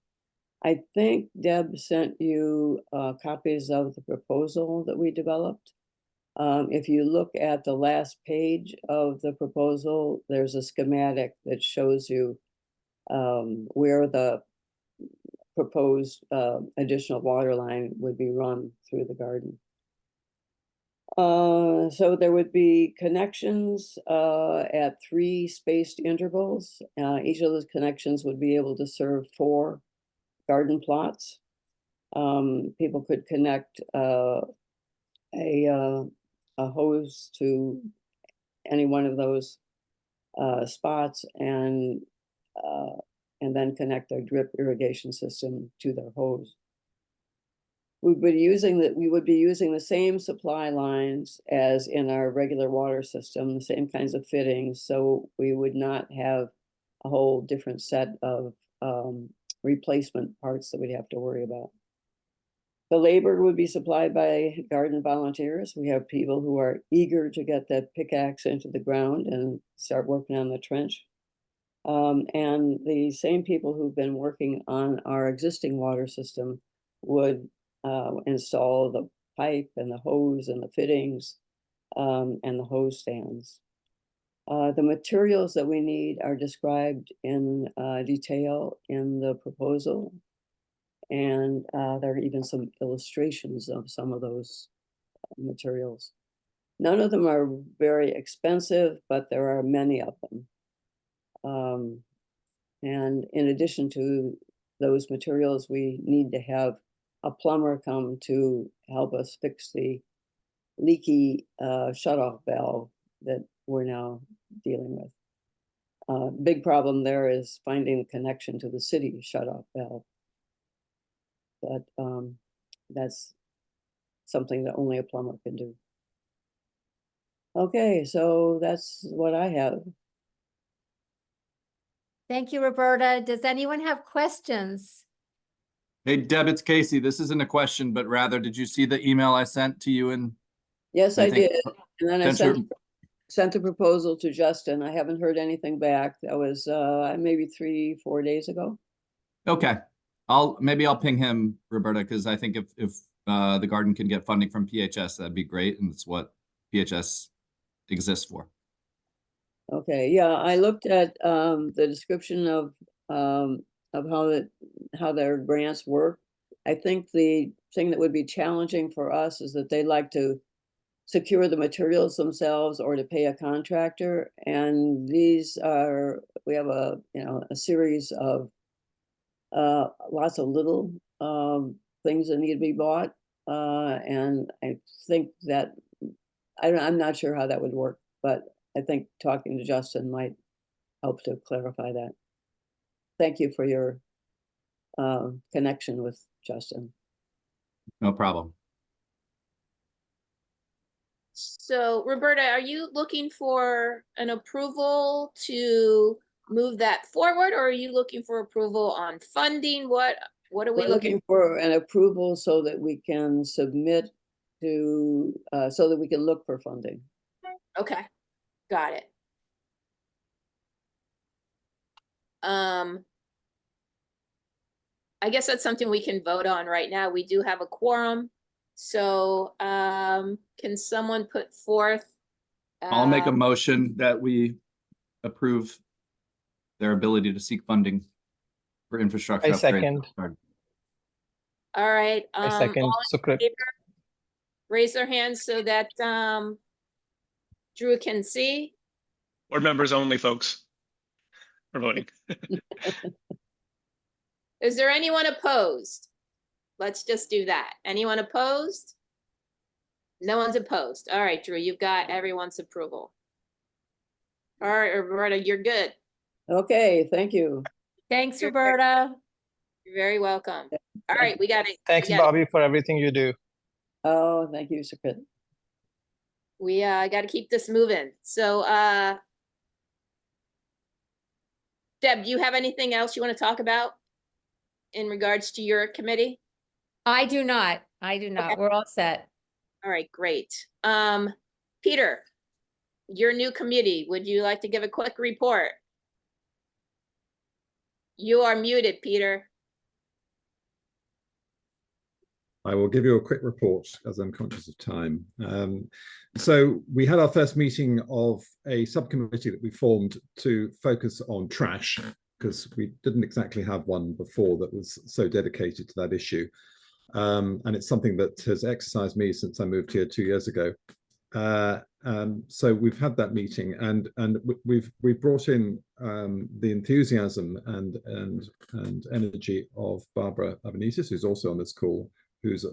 I think Deb sent you copies of the proposal that we developed. If you look at the last page of the proposal, there's a schematic that shows you where the proposed additional water line would be run through the garden. So there would be connections at 3 spaced intervals. Each of those connections would be able to serve 4 garden plots. People could connect a hose to any one of those spots and then connect their drip irrigation system to their hose. We would be using the same supply lines as in our regular water system, the same kinds of fittings, so we would not have a whole different set of replacement parts that we'd have to worry about. The labor would be supplied by garden volunteers. We have people who are eager to get that pickaxe into the ground and start working on the trench. And the same people who've been working on our existing water system would install the pipe and the hose and the fittings and the hose stands. The materials that we need are described in detail in the proposal. And there are even some illustrations of some of those materials. None of them are very expensive, but there are many of them. And in addition to those materials, we need to have a plumber come to help us fix the leaky shutoff valve that we're now dealing with. Big problem there is finding the connection to the city shutoff valve. But that's something that only a plumber can do. Okay, so that's what I have. Thank you, Roberta. Does anyone have questions? Hey, Deb, it's Casey. This isn't a question, but rather, did you see the email I sent to you? And Yes, I think did. And then I sent the proposal to Justin. I haven't heard anything back. That was maybe 3-4 days ago. Okay, maybe I'll ping him, Roberta, because I think if the garden can get funding from PHS, that'd be great, and it's what PHS exists for. Okay, yeah, I looked at the description of how their grants work. I think the thing that would be challenging for us is that they like to secure the materials themselves or to pay a contractor. And these are, we have a series of lots of little things that need to be bought. And I think that, I'm not sure how that would work, but I think talking to Justin might help to clarify that. Thank you for your connection with Justin. No problem. So Roberta, are you looking for an approval to move that forward, or are you looking for approval on funding? What are we We're looking for an approval so that we can submit to, so that we can look for funding. Okay, got it. I guess that's something we can vote on right now. We do have a quorum. So can someone put forth? I'll make a motion that we approve their ability to seek funding for infrastructure. I second. All right. I second. All in Sukrit. favor, raise their hands so that Drew can see. Board members only, folks, are voting. Is there anyone opposed? Let's just do that. Anyone opposed? No one's opposed. All right, Drew, you've got everyone's approval. All right, Roberta, you're good. Okay, thank you. Thanks, Roberta. You're very welcome. All right, we got it. Thanks, Bobby, for everything you do. Oh, thank you, Sukrit. We got to keep this moving. So, Deb, do you have anything else you want to talk about in regards to your committee? I do not. I do not. Okay. We're all set. All right, great. Peter, your new committee, would you like to give a quick report? You are muted, Peter. I will give you a quick report as I'm conscious of time. So we had our first meeting of a subcommittee that we formed to focus on trash, because we didn't exactly have one before that was so dedicated to that issue. And it's something that has exercised me since I moved here 2 years ago. So we've had that meeting, and we've brought in the enthusiasm and energy of Barbara Avenitis, who's also on this call, who's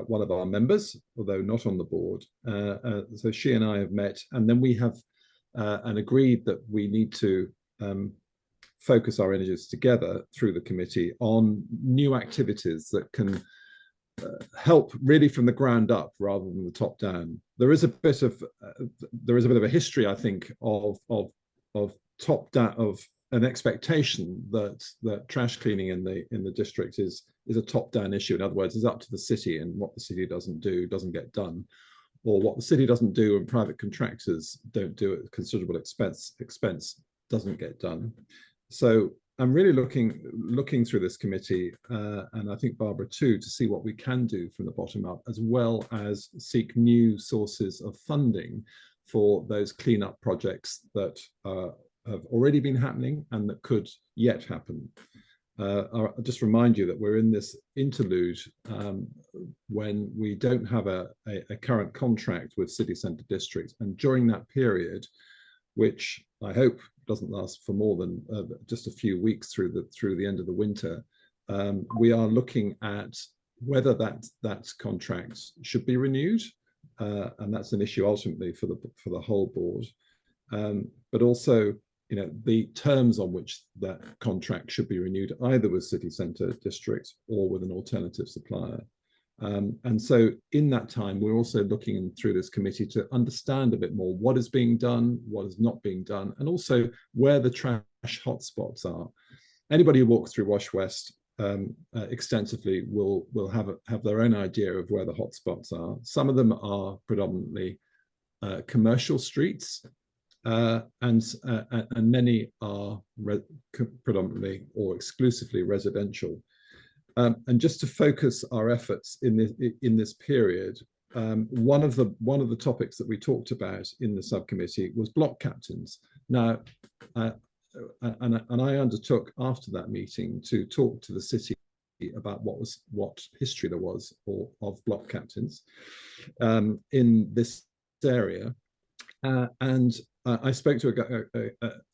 one of our members, although not on the board. So she and I have met, and then we have and agreed that we need to focus our energies together through the committee on new activities that can help really from the ground up rather than the top down. There is a bit of a history, I think, of top down, of an expectation that trash cleaning in the district is a top down issue. In other words, it's up to the city, and what the city doesn't do doesn't get done, or what the city doesn't do and private contractors don't do at considerable expense doesn't get done. So I'm really looking through this committee, and I think Barbara too, to see what we can do from the bottom up, as well as seek new sources of funding for those cleanup projects that have already been happening and that could yet happen. I'll just remind you that we're in this interlude when we don't have a current contract with city centre districts, and during that period, which I hope doesn't last for more than just a few weeks through the end of the winter, we are looking at whether that contract should be renewed, and that's an issue ultimately for the whole board, but also, you know, the terms on which that contract should be renewed, either with city centre districts or with an alternative supplier. And so in that time, we're also looking through this committee to understand a bit more what is being done, what is not being done, and also where the trash hotspots are. Anybody who walks through Wash West extensively will have their own idea of where the hotspots are. Some of them are predominantly commercial streets, and many are predominantly or exclusively residential. And just to focus our efforts in this period, one of the topics that we talked about in the subcommittee was block captains. Now, and I undertook after that meeting to talk to the city about what history there was of block captains in this area, and I spoke to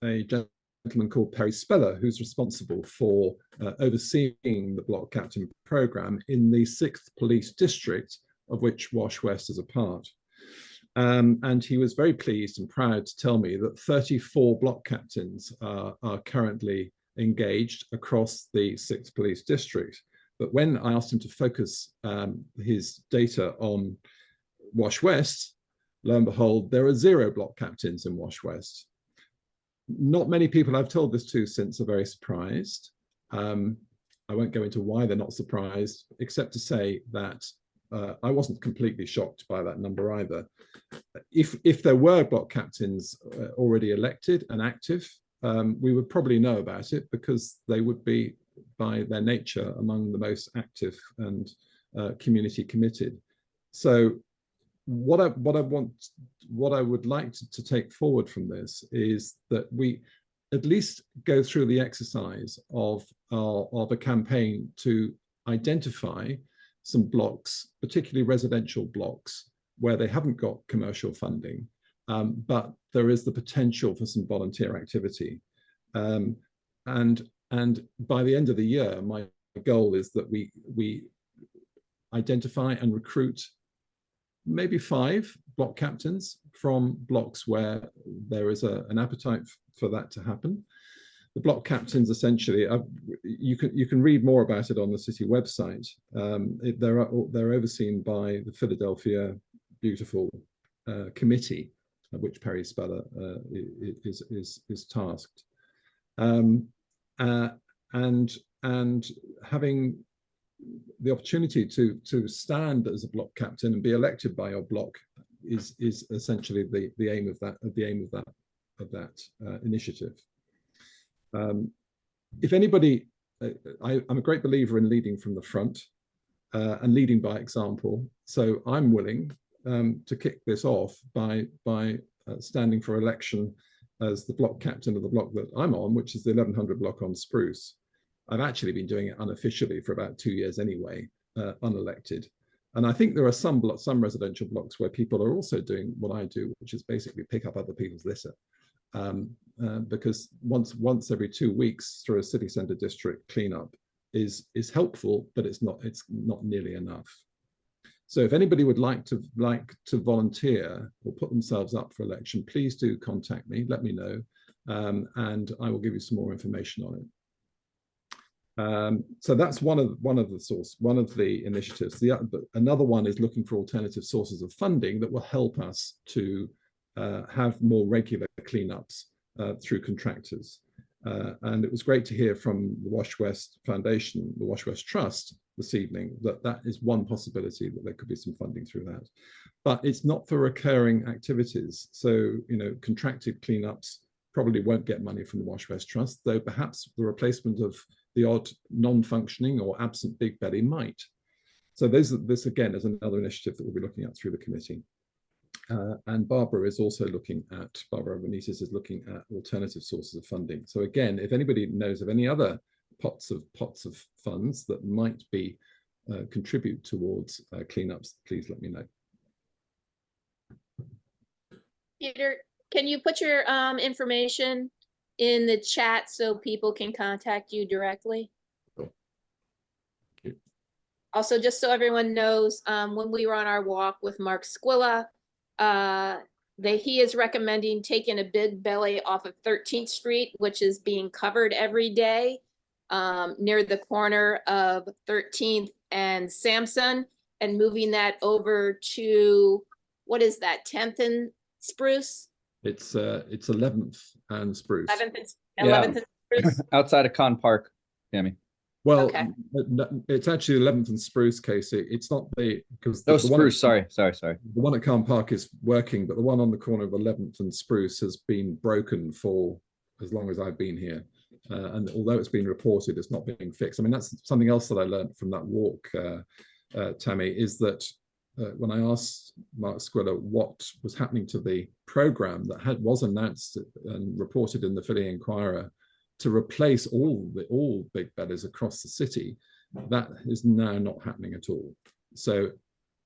a gentleman called Perry Speller, who's responsible for overseeing the block captain program in the 6th police district, of which Wash West is a part. And he was very pleased and proud to tell me that 34 block captains are currently engaged across the 6th police district. But when I asked him to focus his data on Wash West, lo and behold, there are 0 block captains in Wash West. Not many people I've told this to since are very surprised. I won't go into why they're not surprised, except to say that I wasn't completely shocked by that number either. If there were block captains already elected and active, we would probably know about it, because they would be, by their nature, among the most active and community committed. So what I would like to take forward from this is that we at least go through the exercise of a campaign to identify some blocks, particularly residential blocks, where they haven't got commercial funding, but there is the potential for some volunteer activity. And by the end of the year, my goal is that we identify and recruit maybe 5 block captains from blocks where there is an appetite for that to happen. The block captains, essentially, you can read more about it on the city website. They're overseen by the Philadelphia Beautiful Committee, of which Perry Speller is tasked. And having the opportunity to stand as a block captain and be elected by your block is essentially the aim of that initiative. If anybody, I'm a great believer in leading from the front and leading by example. So I'm willing to kick this off by standing for election as the block captain of the block that I'm on, which is the 1100 block on Spruce. I've actually been doing it unofficially for about 2 years anyway, unelected. And I think there are some residential blocks where people are also doing what I do, which is basically pick up other people's litter. Because once every 2 weeks through a city centre district cleanup is helpful, but it's not nearly enough. So if anybody would like to volunteer or put themselves up for election, please do contact me, let me know, and I will give you some more information on it. So that's one of the initiatives. Another one is looking for alternative sources of funding that will help us to have more regular cleanups through contractors. And it was great to hear from the Wash West Foundation, the Wash West Trust this evening, that is one possibility, that there could be some funding through that. But it's not for recurring activities. So, contracted cleanups probably won't get money from the Wash West Trust, though perhaps the replacement of the odd non-functioning or absent big belly might. So this again is another initiative that we'll be looking at through the committee. And Barbara Benitez is looking at alternative sources of funding. So again, if anybody knows of any other pots of funds that might be contribute towards cleanups, please let me know. Peter, can you put your information in the chat so people can contact you directly? Sure. Thank you. Also, just so everyone knows, when we were on our walk with Mark Squilla, he is recommending taking a big belly off of 13th Street, which is being covered every day near the corner of 13th and Sampson, and moving that over to, what is that, 10th and Spruce? It's 11th and Spruce. 11th and Spruce? Outside of Con Park, Tammy. Well, Okay. It's actually 11th and Spruce case. It's not because Oh, the one Spruce. Sorry. The one at Calm Park is working, but the one on the corner of 11th and Spruce has been broken for as long as I've been here. And although it's been reported, it's not being fixed. I mean, that's something else that I learned from that walk, Tammy, is that when I asked Mark Squilla what was happening to the program that was announced and reported in the Philly Inquirer to replace all big bellies across the city, that is now not happening at all. So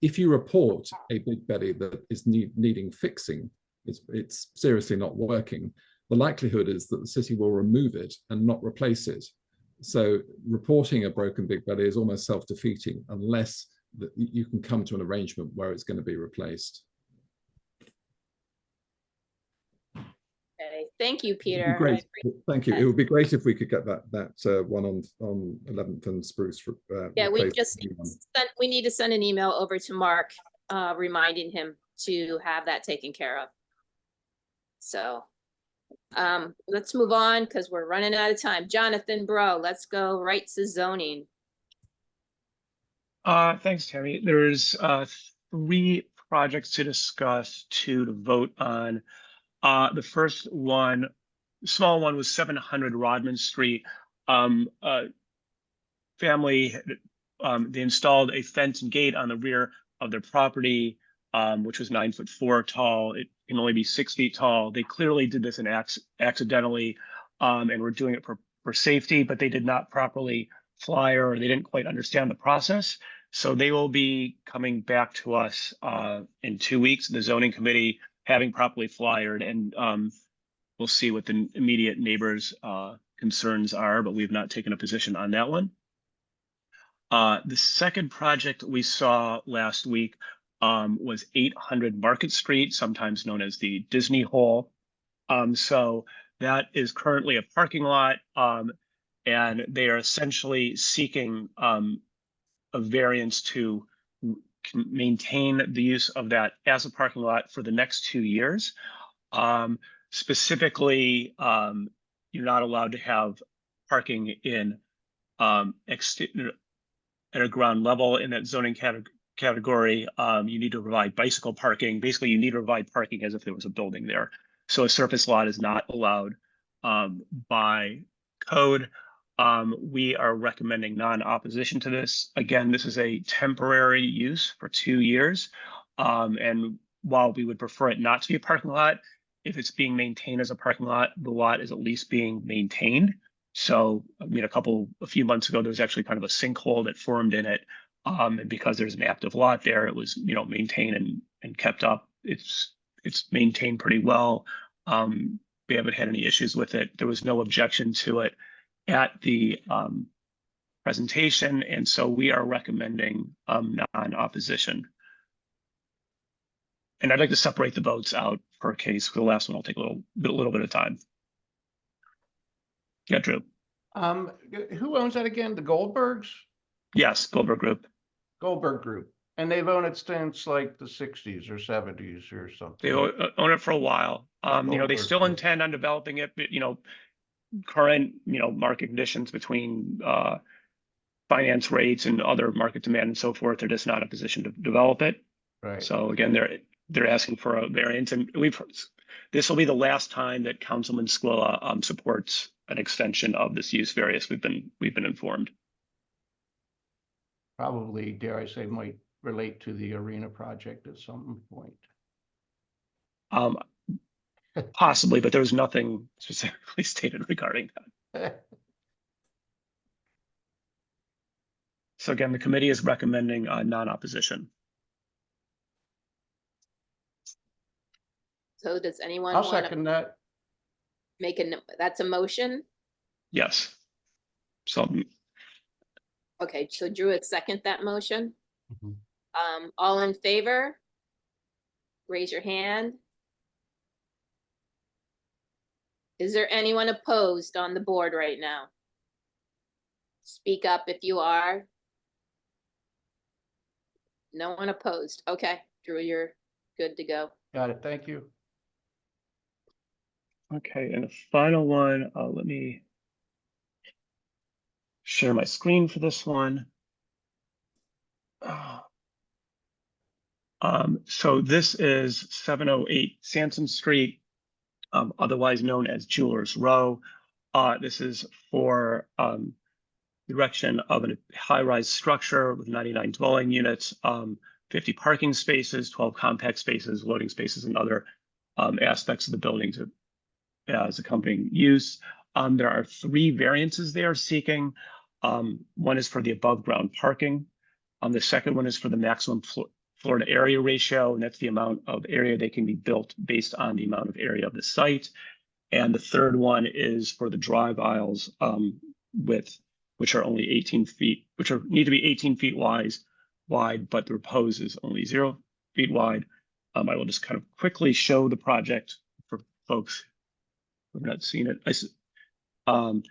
if you report a big belly that is needing fixing, it's seriously not working, the likelihood is that the city will remove it and not replace it. So reporting a broken big belly is almost self-defeating unless you can come to an arrangement where it's going to be replaced. Okay, thank you, Peter. Great, thank you. It would be great if we could get that one on 11th and Spruce. Yeah, we need to send an email over to Mark, reminding him to have that taken care of. So, let's move on because we're running out of time. Jonathan Broh, let's go right to zoning. Thanks, Tammy. There's 3 projects to discuss, 2 to vote on. The first one, small one, was 700 Rodman Street. Family, they installed a fence and gate on the rear of their property, which was 9'4" tall. It can only be 6 feet tall. They clearly did this accidentally, and were doing it for safety, but they did not properly flyer, or they didn't quite understand the process. So they will be coming back to us in 2 weeks, the zoning committee, having properly flyered, and we'll see what the immediate neighbors' concerns are, but we've not taken a position on that one. The second project we saw last week was 800 Market Street, sometimes known as the Disney Hole. So that is currently a parking lot, and they are essentially seeking a variance to maintain the use of that as a parking lot for the next 2 years. Specifically, you're not allowed to have parking in at a ground level in that zoning category. You need to provide bicycle parking. Basically, you need to provide parking as if there was a building there. So a surface lot is not allowed by code. We are recommending non-opposition to this. Again, this is a temporary use for 2 years. And while we would prefer it not to be a parking lot, if it's being maintained as a parking lot, the lot is at least being maintained. So, I mean, a few months ago, there was actually kind of a sinkhole that formed in it. And because there's an active lot there, it was, maintained and kept up. It's maintained pretty well. We haven't had any issues with it. There was no objection to it at the presentation, and so we are recommending non-opposition. And I'd like to separate the votes out per case. For the last one, I'll take a little bit of time. Yeah, Drew. Who owns that again? The Goldbergs? Yes, Goldberg Group. Goldberg Group. And they've owned it since like the 60s or 70s or something. They own it for a while. They still intend on developing it, but, current, market conditions between finance rates and other market demand and so forth, they're just not in a position to develop it. Right. So again, they're asking for a variance, and this will be the last time that Councilman Squilla supports an extension of this use variance. We've been informed. Probably, dare I say, might relate to the arena project at some point. Possibly, but there was nothing specifically stated regarding that. So again, the committee is recommending non-opposition. So does anyone I'll want second to that. make that's a motion? Yes. So Okay, so Drew would second that motion. All in favor? Raise your hand. Is there anyone opposed on the board right now? Speak up if you are. No one opposed. Okay, Drew, you're good to go. Got it. Thank you. okay, and the final one, let me share my screen for this one. So this is 708 Sansom Street, otherwise known as Jewelers Row. This is for the erection of a high-rise structure with 99 dwelling units, 50 parking spaces, 12 compact spaces, loading spaces, and other aspects of the building as accompanying use. There are 3 variances they are seeking. One is for the above ground parking. The second one is for the maximum floor to area ratio, and that's the amount of area they can be built based on the amount of area of the site. And the third one is for the drive aisles which are only 18 feet, need to be 18 feet wide, but the proposed is only 0 feet wide. I will just kind of quickly show the project for folks who have not seen it. And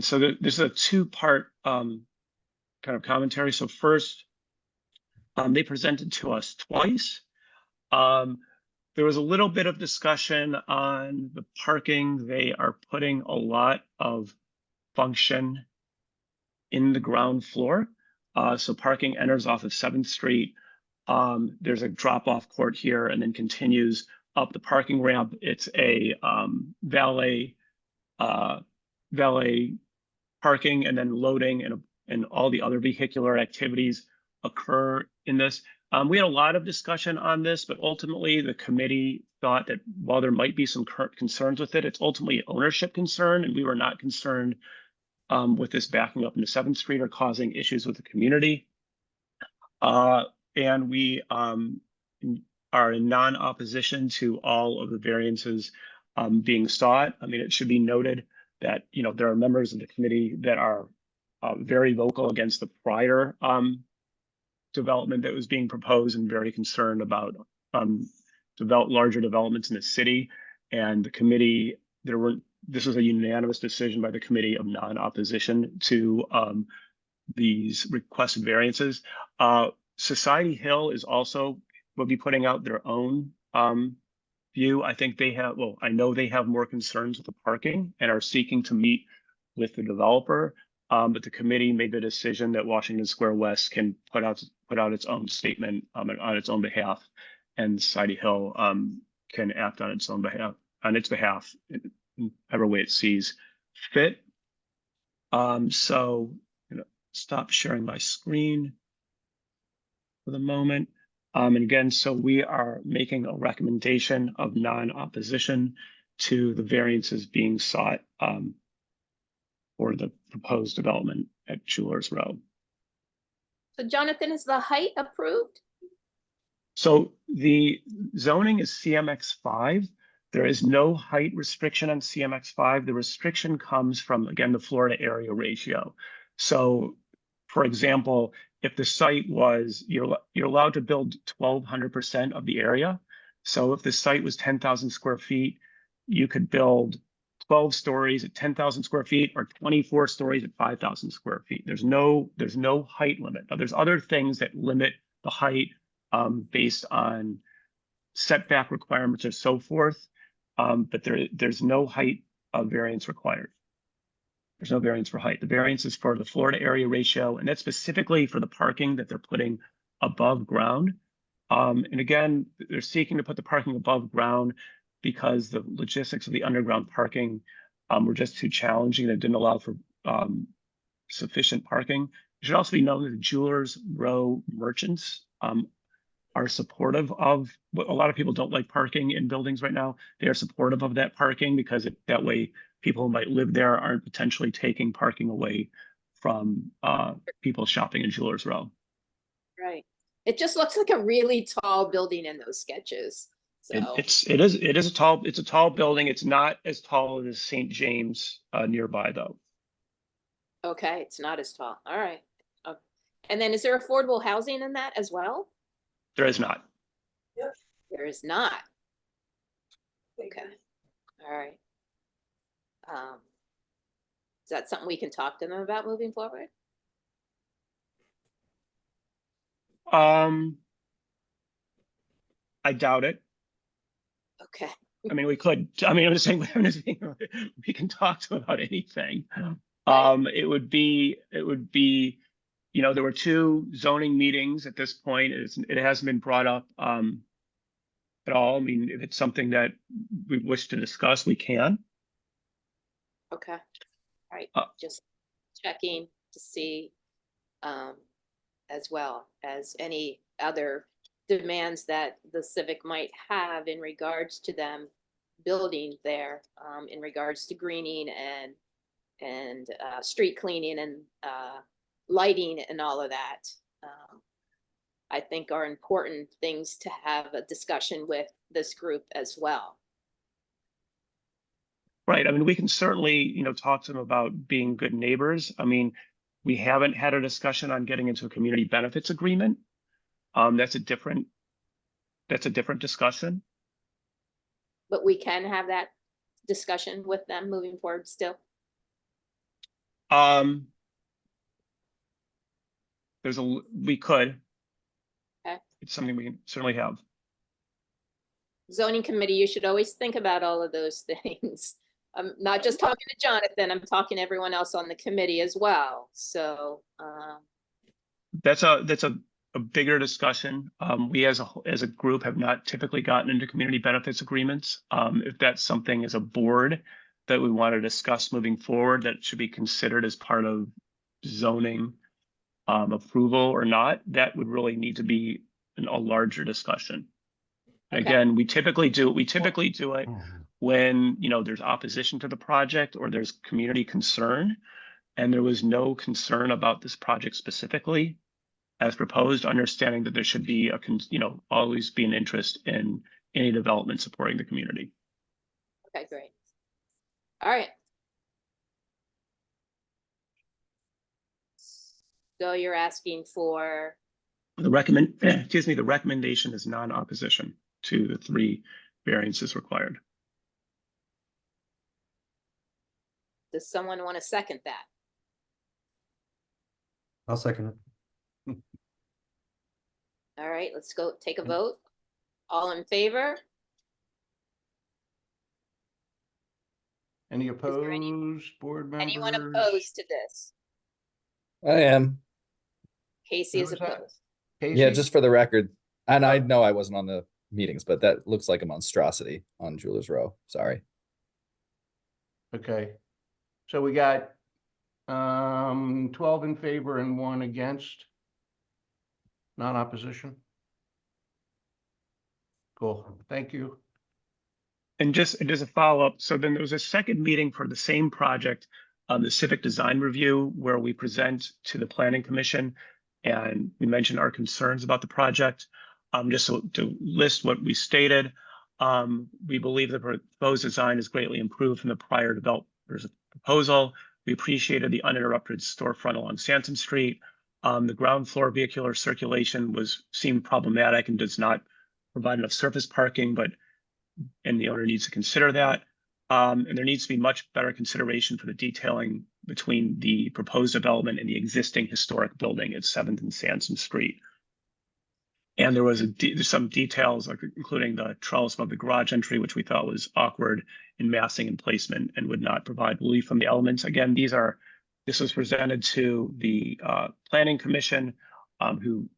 so this is a 2-part kind of commentary. So first, they presented to us twice. There was a little bit of discussion on the parking. They are putting a lot of function in the ground floor. So parking enters off of 7th Street. There's a drop-off court here and then continues up the parking ramp. It's a valet parking, and then loading and all the other vehicular activities occur in this. We had a lot of discussion on this, but ultimately the committee thought that while there might be some concerns with it, it's ultimately an ownership concern, and we were not concerned with this backing up into 7th Street or causing issues with the community. And we are in non-opposition to all of the variances being sought. I mean, it should be noted that, there are members of the committee that are very vocal against the prior development that was being proposed and very concerned about larger developments in the city. And the committee, this was a unanimous decision by the committee of non-opposition to these requested variances. Society Hill will be putting out their own view. I think I know they have more concerns with the parking and are seeking to meet with the developer. But the committee made the decision that Washington Square West can put out its own statement on its own behalf, and Society Hill can act on its behalf in whatever way it sees fit. So stop sharing my screen for the moment. And again, so we are making a recommendation of non-opposition to the variances being sought for the proposed development at Jewelers Row. So Jonathan, is the height approved? So the zoning is CMX5. There is no height restriction on CMX5. The restriction comes from, again, the Florida area ratio. So, for example, if the site was, you're allowed to build 1,200% of the area. So if the site was 10,000 square feet, you could build 12 stories at 10,000 square feet or 24 stories at 5,000 square feet. There's no height limit. Now, there's other things that limit the height based on setback requirements or so forth. But there's no height variance required. There's no variance for height. The variance is for the Florida area ratio, and that's specifically for the parking that they're putting above ground. And again, they're seeking to put the parking above ground because the logistics of the underground parking were just too challenging. That didn't allow for sufficient parking. It should also be known that the Jewelers Row merchants are supportive of what a lot of people don't like parking in buildings right now. They are supportive of that parking because that way people who might live there aren't potentially taking parking away from people shopping in Jewelers Row. Right. It just looks like a really tall building in those sketches. So It is a tall building. It's not as tall as St. James nearby though. okay, it's not as tall. All right. And then is there affordable housing in that as well? There is not. There is not. Okay. All right. Is that something we can talk to them about moving forward? I doubt it. Okay. I mean, we could. I mean, I'm just saying we can talk to them about anything. It would be, you know, there were 2 zoning meetings at this point. It hasn't been brought up at all. I mean, if it's something that we wish to discuss, we can. Okay. All right. Just checking to see as well as any other demands that the Civic might have in regards to them building there, in regards to greening and street cleaning and lighting and all of that. I think are important things to have a discussion with this group as well. Right. I mean, we can certainly, you know, talk to them about being good neighbors. I mean, we haven't had a discussion on getting into a community benefits agreement. That's a different discussion. But we can have that discussion with them moving forward still. We could. Okay. It's something we can certainly have. Zoning committee, you should always think about all of those things. I'm not just talking to Jonathan, I'm talking to everyone else on the committee as well. So That's a bigger discussion. We as a group have not typically gotten into community benefits agreements. If that's something as a board that we want to discuss moving forward, that should be considered as part of zoning approval or not, that would really need to be a larger discussion. Okay. Again, we typically do it when, you know, there's opposition to the project or there's community concern, and there was no concern about this project specifically as proposed, understanding that there should be always be an interest in any development supporting the community. okay, great. All right. So you're asking for The recommendation is non-opposition to the 3 variances required. Does someone want to second that? I'll second it. All right, let's go take a vote. All in favor? Any there opposed, board members? Anyone opposed to this? I am. Casey is Who was that? opposed. Yeah, Casey? just for the record. And I know I wasn't on the meetings, but that looks like a monstrosity on Jewelers Row. Sorry. Okay. So we got 12 in favor and 1 against. Non-opposition. Cool. Thank you. And just a follow-up. So then there was a second meeting for the same project the civic design review, where we present to the planning commission and we mention our concerns about the project. Just to list what we stated, we believe the proposed design is greatly improved from the prior developer's proposal. We appreciated the uninterrupted storefront along Sansom Street. The ground floor vehicular circulation seemed problematic and does not provide enough surface parking, and the owner needs to consider that. And there needs to be much better consideration for the detailing between the proposed development and the existing historic building at 7th and Sansom Street. And there was some details, like including the trellis above the garage entry, which we thought was awkward in massing and placement and would not provide relief from the elements. Again, this was presented to the planning commission, who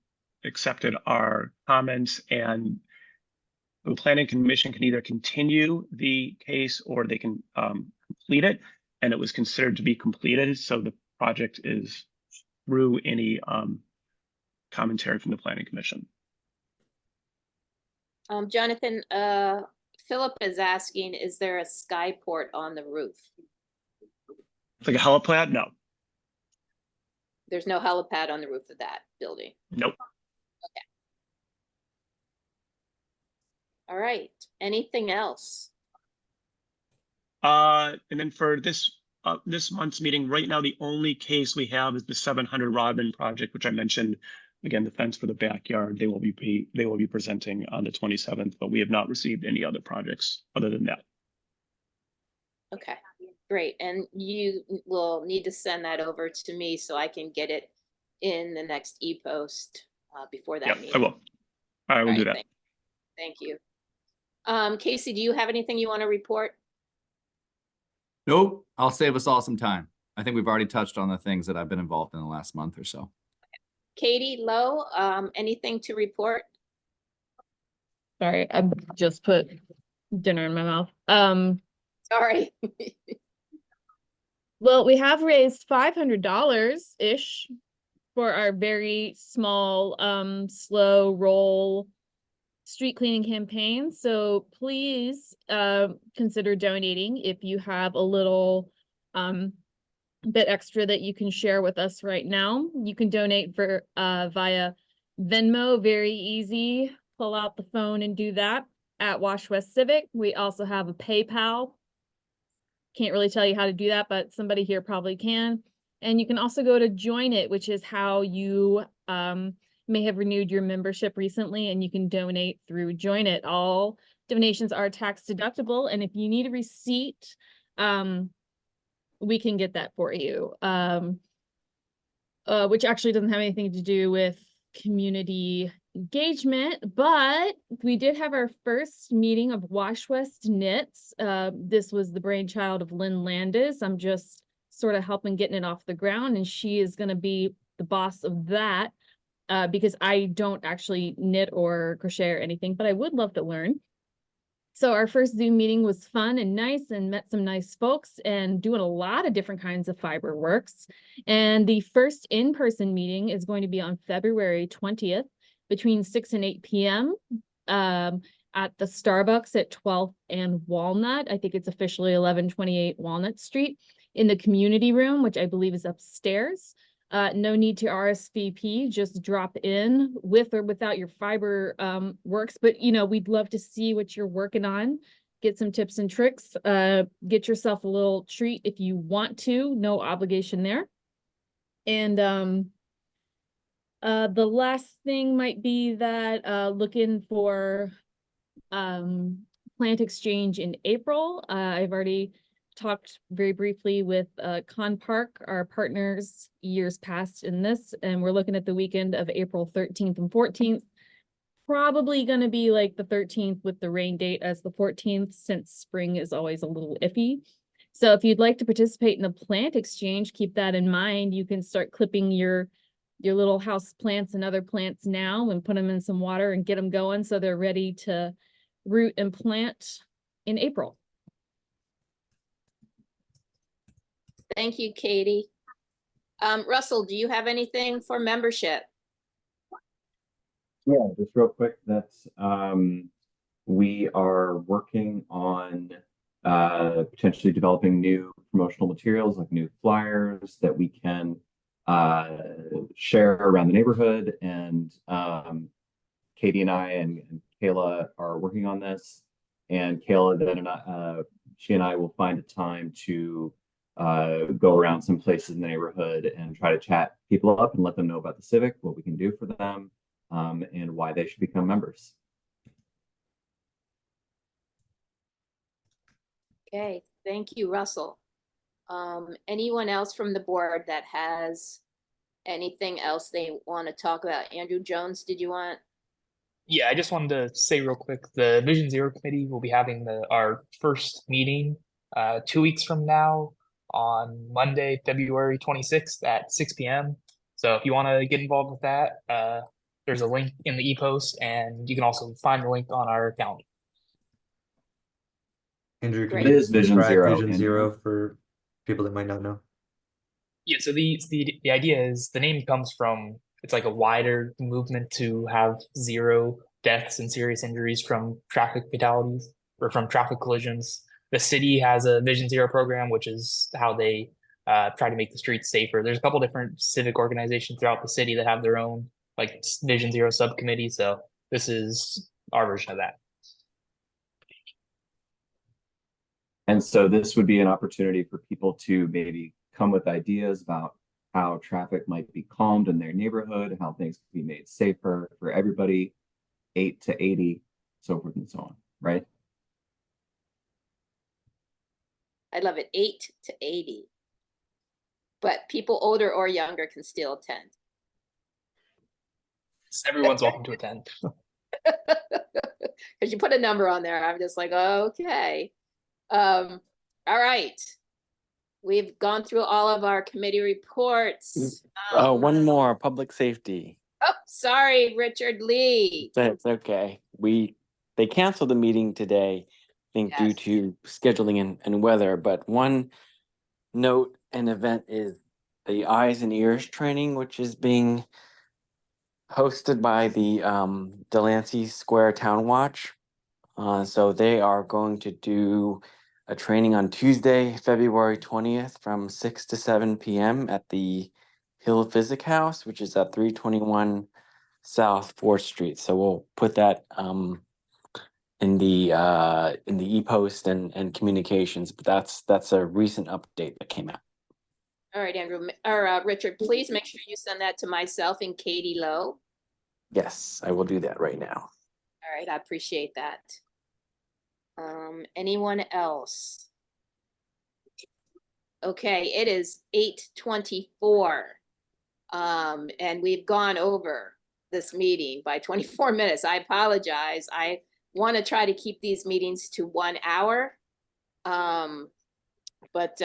accepted our comments, and the planning commission can either continue the case or they can complete it, and it was considered to be completed. So the project is through any commentary from the planning commission. Jonathan, Philip is asking, is there a skyport on the roof? It's like a helipad? No. There's no helipad on the roof of that building. Nope. Okay. All right. Anything else? And then for this month's meeting, right now, the only case we have is the 700 Rodman project, which I mentioned. Again, the fence for the backyard, they will be presenting on the 27th, but we have not received any other projects other than that. Okay, great. And you will need to send that over to me so I can get it in the next e-post before that Yeah, meeting. I will. I will do that. Thank you. Casey, do you have anything you want to report? Nope, I'll save us all some time. I think we've already touched on the things that I've been involved in the last month or so. Katie, Lowe, anything to report? Sorry, I just put dinner in my mouth. Sorry. Well, we have raised $500-ish for our very small, slow roll street cleaning campaign. So please consider donating if you have a little bit extra that you can share with us right now. You can donate for via Venmo, very easy. Pull out the phone and do that at Wash West Civic. We also have a PayPal. Can't really tell you how to do that, but somebody here probably can. And you can also go to Join It, which is how you may have renewed your membership recently, and you can donate through Join It. All donations are tax deductible, and if you need a receipt, we can get that for you, which actually doesn't have anything to do with community engagement, but we did have our first meeting of Wash West Knits. This was the brainchild of Lynn Landis. I'm just sort of helping getting it off the ground, and she is going to be the boss of that because I don't actually knit or crochet or anything, but I would love to learn. So our first Zoom meeting was fun and nice, and met some nice folks and doing a lot of different kinds of fiber works. And the first in-person meeting is going to be on February 20th between 6 and 8 p.m. At the Starbucks at 12th and Walnut. I think it's officially 1128 Walnut Street in the community room, which I believe is upstairs. No need to RSVP, just drop in with or without your fiber works. But, you know, we'd love to see what you're working on, get some tips and tricks, get yourself a little treat if you want to, no obligation there. And the last thing might be that looking for plant exchange in April. I've already talked very briefly with Con Park, our partners years past in this, and we're looking at the weekend of April 13th and 14th. Probably going to be like the 13th with the rain date as the 14th, since spring is always a little iffy. So if you'd like to participate in the plant exchange, keep that in mind. You can start clipping your little house plants and other plants now and put them in some water and get them going so they're ready to root and plant in April. Thank you, Katie. Russell, do you have anything for membership? Yeah, just real quick, that's we are working on potentially developing new promotional materials like new flyers that we can share around the neighborhood. And Katie and I and Kayla are working on this. And Kayla then she and I will find a time to go around some places in the neighborhood and try to chat people up and let them know about the Civic, what we can do for them, and why they should become members. Okay, thank you, Russell. Anyone else from the board that has anything else they want to talk about? Andrew Jones, did you want? Yeah, I just wanted to say real quick, the Vision Zero Committee will be having our first meeting 2 weeks from now on Monday, February 26th at 6 p.m. So if you want to get involved with that, there's a link in the e-post, and you can also find the link on our calendar. Andrew, can Great. you It is Vision describe Zero, Vision Andrew. Zero for people that might not know? Yeah, so the idea is the name comes from, it's like a wider movement to have 0 deaths and serious injuries from traffic fatalities or from traffic collisions. The city has a Vision Zero program, which is how they try to make the streets safer. There's a couple different civic organizations throughout the city that have their own like Vision Zero subcommittee. So this is our version of that. And so this would be an opportunity for people to maybe come with ideas about how traffic might be calmed in their neighborhood, how things can be made safer for everybody, 8 to 80, so forth and so on, right? I love it, 8 to 80. But people older or younger can still attend. Everyone's welcome to attend. Because you put a number on there, I'm just like, okay. All right. We've gone through all of our committee reports. One more, public safety. Oh, sorry, Richard Lee. That's okay. They canceled the meeting today, I think due Yes. to scheduling and weather, but one note and event is the eyes and ears training, which is being hosted by the Delancey Square Town Watch. So they are going to do a training on Tuesday, February 20th from 6 to 7 p.m. at the Hill Physic House, which is at 321 South 4th Street. So we'll put that in the e-post and communications, but that's a recent update that came out. All right, Andrew, or Richard, please make sure you send that to myself and Katie Lowe. Yes, I will do that right now. All right, I appreciate that. Anyone else? Okay, it is 8:24. And we've gone over this meeting by 24 minutes. I apologize. I want to try to keep these meetings to 1 hour. But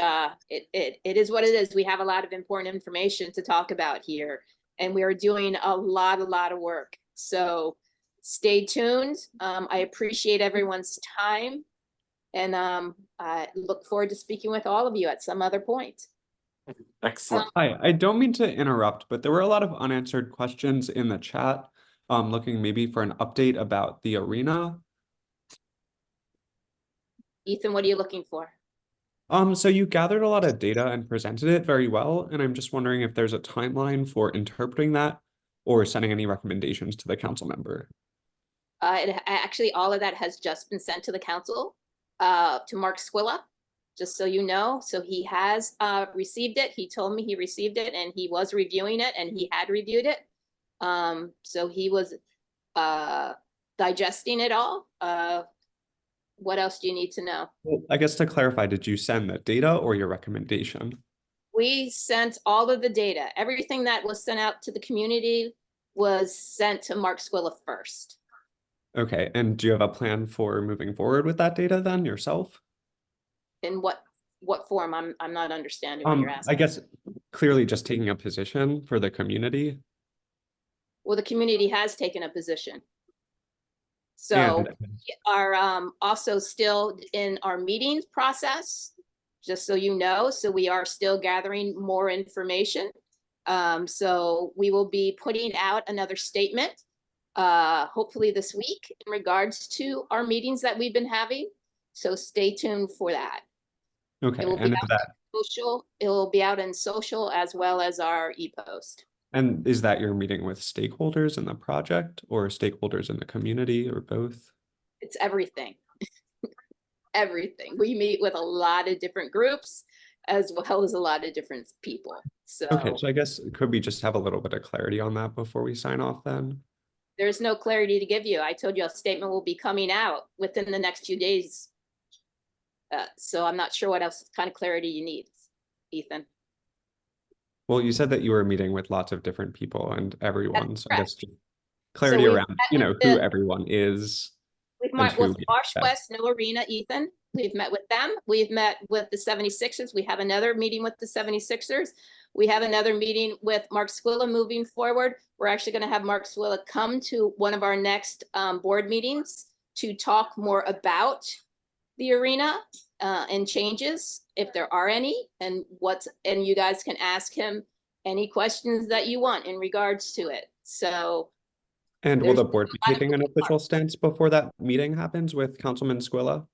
it is what it is. We have a lot of important information to talk about here, and we are doing a lot of work. So stay tuned. I appreciate everyone's time, and I look forward to speaking with all of you at some other point. Excellent. Hi, I don't mean to interrupt, but there were a lot of unanswered questions in the chat. Looking maybe for an update about the arena. Ethan, what are you looking for? So you gathered a lot of data and presented it very well, and I'm just wondering if there's a timeline for interpreting that or sending any recommendations to the council member. Actually, all of that has just been sent to the council, to Mark Squilla, just so you know. So he has received it. He told me he received it and he was reviewing it and he had reviewed it. So he was digesting it all. What else do you need to know? Well, I guess to clarify, did you send the data or your recommendation? We sent all of the data. Everything that was sent out to the community was sent to Mark Squilla first. Okay, and do you have a plan for moving forward with that data then yourself? In what form? I'm not understanding what you're asking. I guess clearly just taking a position for the community. Well, the community has taken a position. So we are also still in our meetings process, just so you know. So we are still gathering more information. So we will be putting out another statement, hopefully this week, in regards to our meetings that we've been having. So stay tuned for that. Okay, It will be and out is that, in social, it will be out in social as well as our e-post. and is that your meeting with stakeholders in the project or stakeholders in the community or both? It's everything. Everything. We meet with a lot of different groups as well as a lot of different people. Okay, So so I guess could we just have a little bit of clarity on that before we sign off then? there's no clarity to give you. I told you a statement will be coming out within the next few days. So I'm not sure what else kind of clarity you need, Ethan. Well, you said that you were meeting with lots of different people and everyone, so I guess just clarity we've around, met you know, with who the- everyone is. We've and met who with we Marsh have. West No Arena, Ethan. We've met with them. We've met with the 76ers. We have another meeting with the 76ers. We have another meeting with Mark Squilla moving forward. We're actually going to have Mark Squilla come to one of our next board meetings to talk more about the arena and changes, if there are any, and you guys can ask him any questions that you want in regards to it. So And will there's the board be a lot of taking an moving official stance before that meeting happens with Councilman Squilla?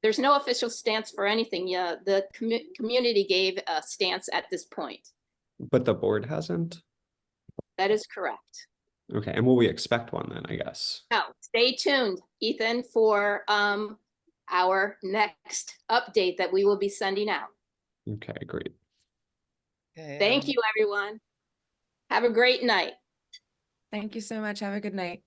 there's no official stance for anything. Yeah, the community gave a stance at this point. But the board hasn't? That is correct. Okay, and will we expect one then, I guess? Now, stay tuned, Ethan, for our next update that we will be sending out. Okay, great. Thank you, everyone. Have a great night. Thank you so much. Have a good night.